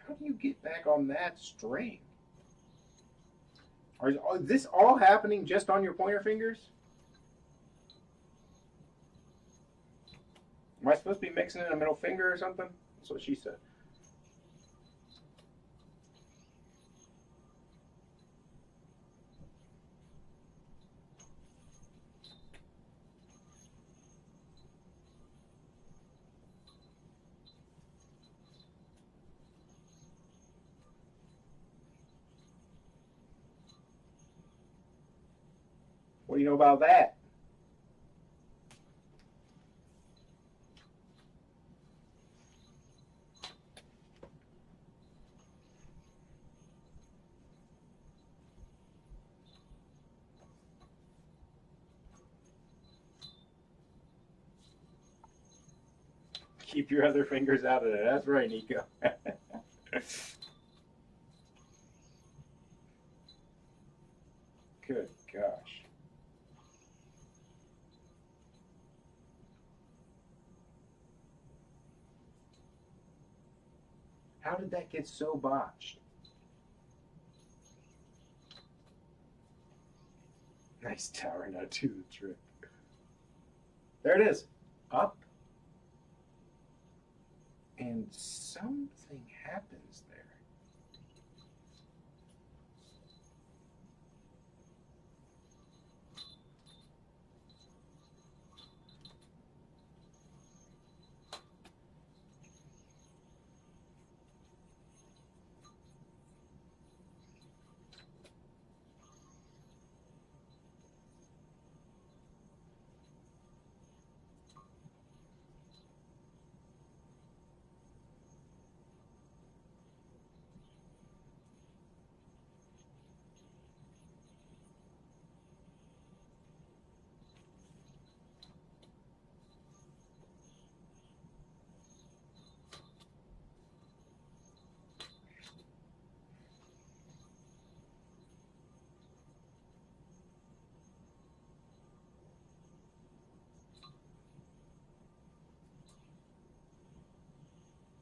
Speaker 1: How do you get back on that string? Is this all happening just on your pointer fingers? Am I supposed to be mixing in a middle finger or something? That's what she said. What do you know about that? Keep your other fingers out of there. That's right, Nico. Good. How did that get so botched? Nice tower, now do the trick. There it is. Up. And something happens there.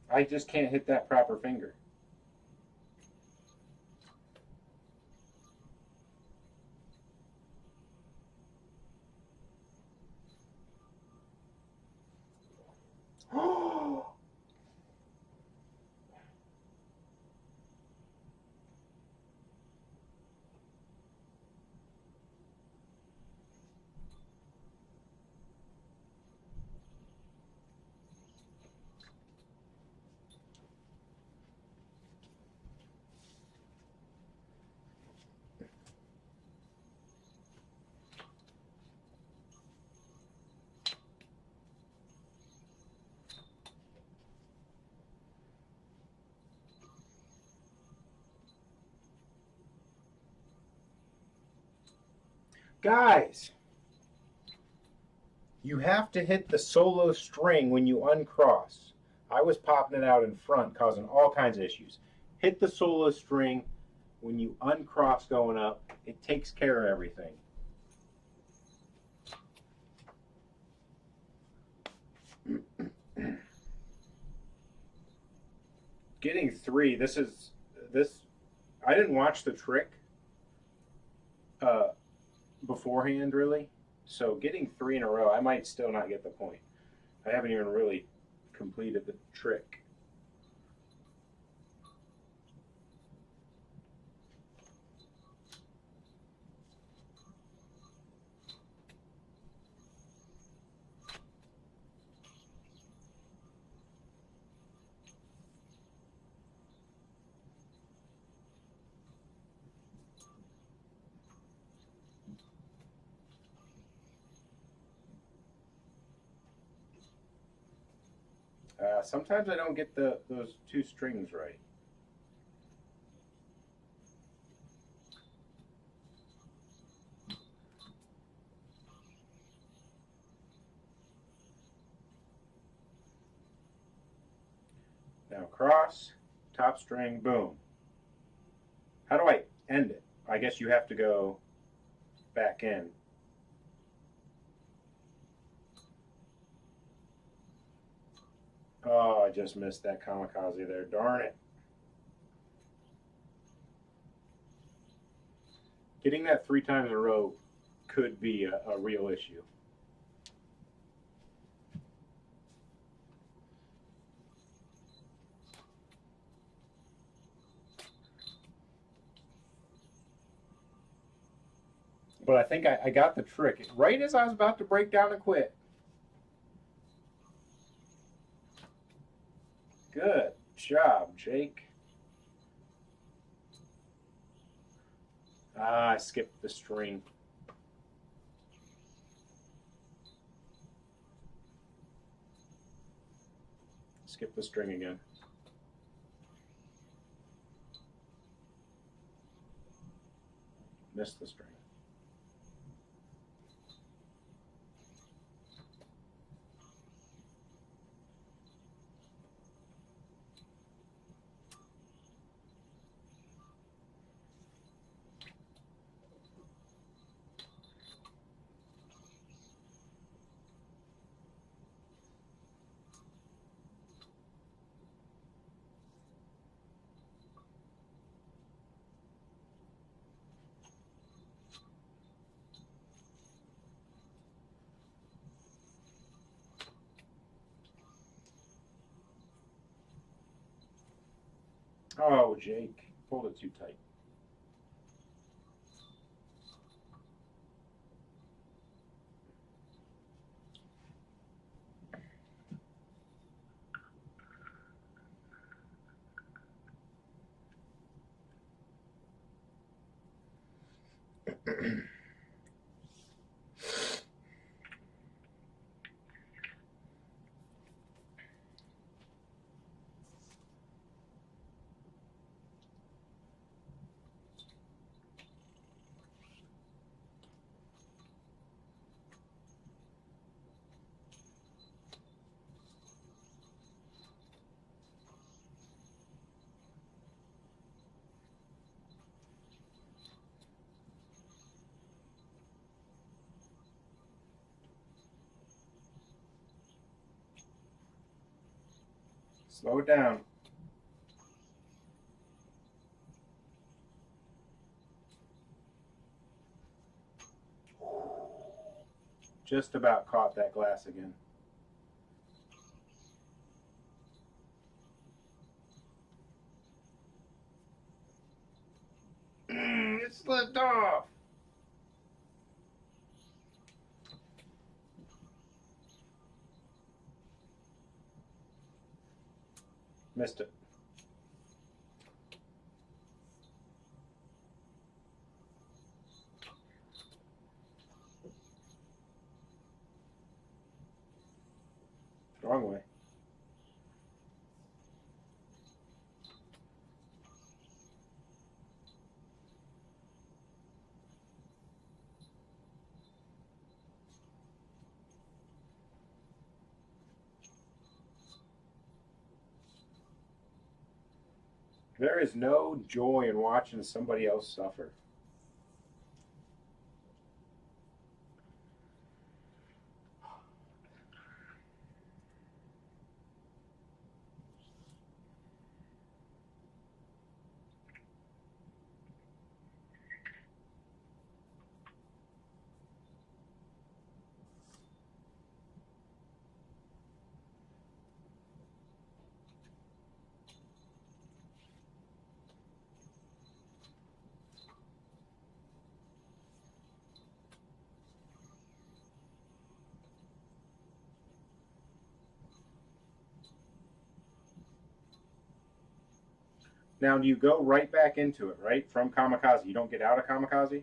Speaker 1: I just can't hit that proper finger. Guys, you have to hit the solo string when you uncross. I was popping it out in front, causing all kinds of issues. Hit the solo string when you uncross going up. It takes care of everything. Getting 3, this, I didn't watch the trick beforehand, really. So getting 3 in a row, I might still not get the point. I haven't even really completed the trick. Sometimes I don't get those 2 strings right. Now cross, top string, boom. How do I end it? I guess you have to go back in. Oh, I just missed that kamikaze there. Darn it. Getting that 3 times in a row could be a real issue. But I think I got the trick right as I was about to break down and quit. Good job, Jake. Ah, I skipped the string. Skip the string again. Missed the string. Oh, Jake, pulled it too tight. Slow it down. Just about caught that glass again. It slipped off. Missed it. Wrong way. There is no joy in watching somebody else suffer. Now, do you go right back into it, right? From kamikaze. You don't get out of kamikaze?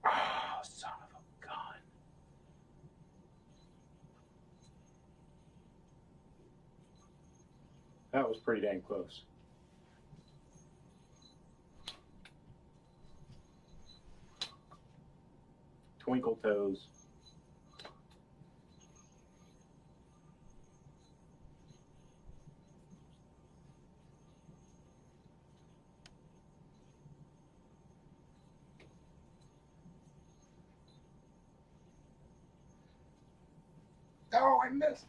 Speaker 1: Oh, son of a gun. That was pretty dang close. Twinkle toes. Oh, I missed.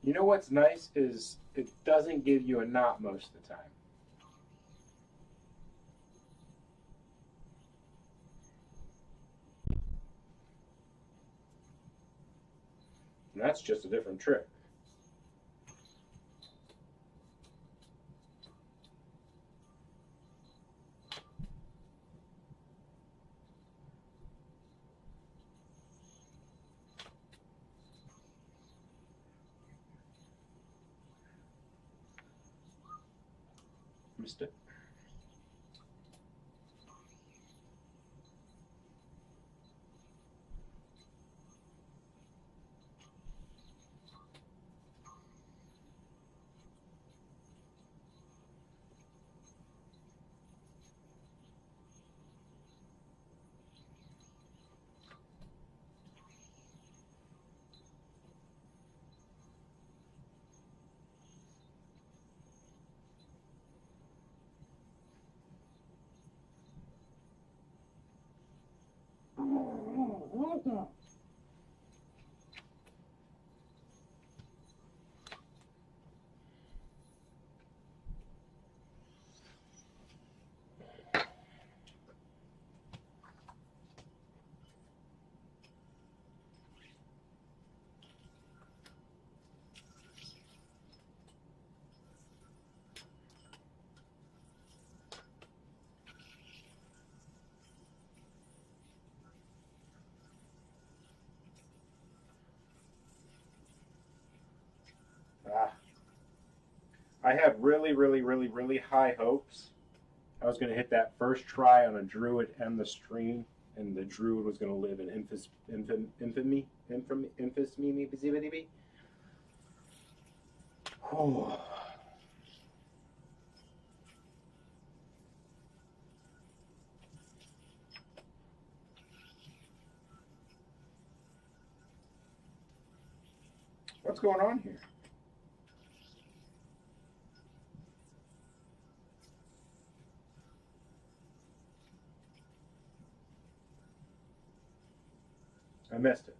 Speaker 1: You know what's nice is it doesn't give you a knot most of the time. And that's just a different trick. Missed it. I have really high hopes. I was going to hit that first try on a druid and the stream, and the druid was going to live in infamy. Oh. What's going on here? I missed it.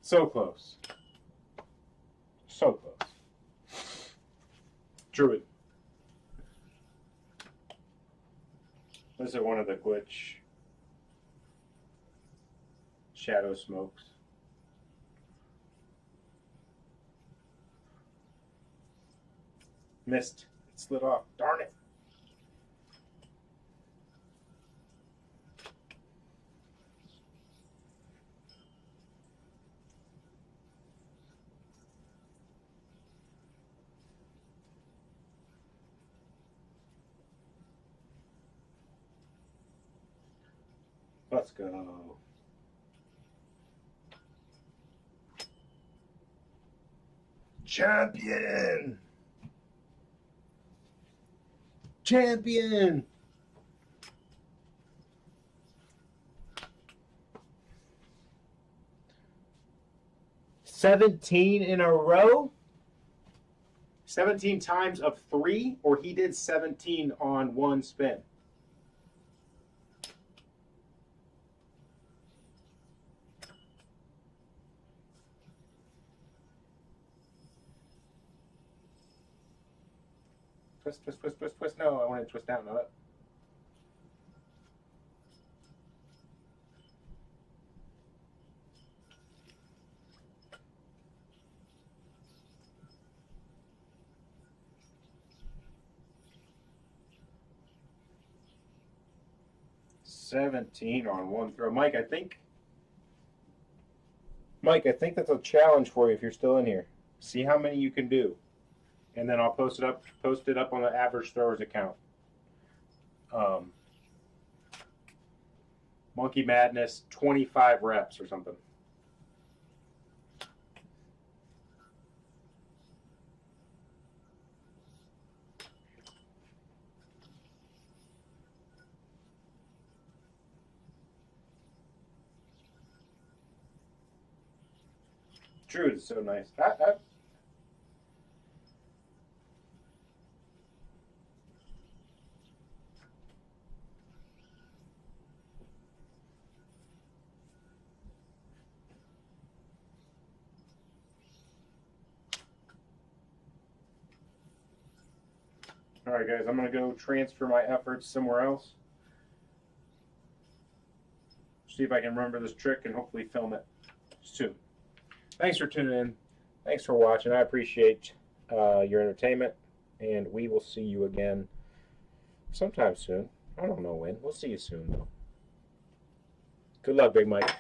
Speaker 1: So close. So close. Druid. This is one of the glitch shadow smokes. Missed. It slid off. Darn it. Let's go. Champion! Champion! $17 in a row? 17 times of 3, or he did 17 on one spin? Twist, twist, twist, twist, twist. No, I want to twist down, not up. $17 on one throw. Mike, I think that's a challenge for you if you're still in here. See how many you can do. And then I'll post it up on the average throwers account. Monkey Madness, 25 reps or something. Druid is so nice. All right, guys, I'm going to go transfer my efforts somewhere else. See if I can remember this trick and hopefully film it soon. Thanks for tuning in. Thanks for watching. I appreciate your entertainment, and we will see you again sometime soon. I don't know when. We'll see you soon, though. Good luck, Big Mike.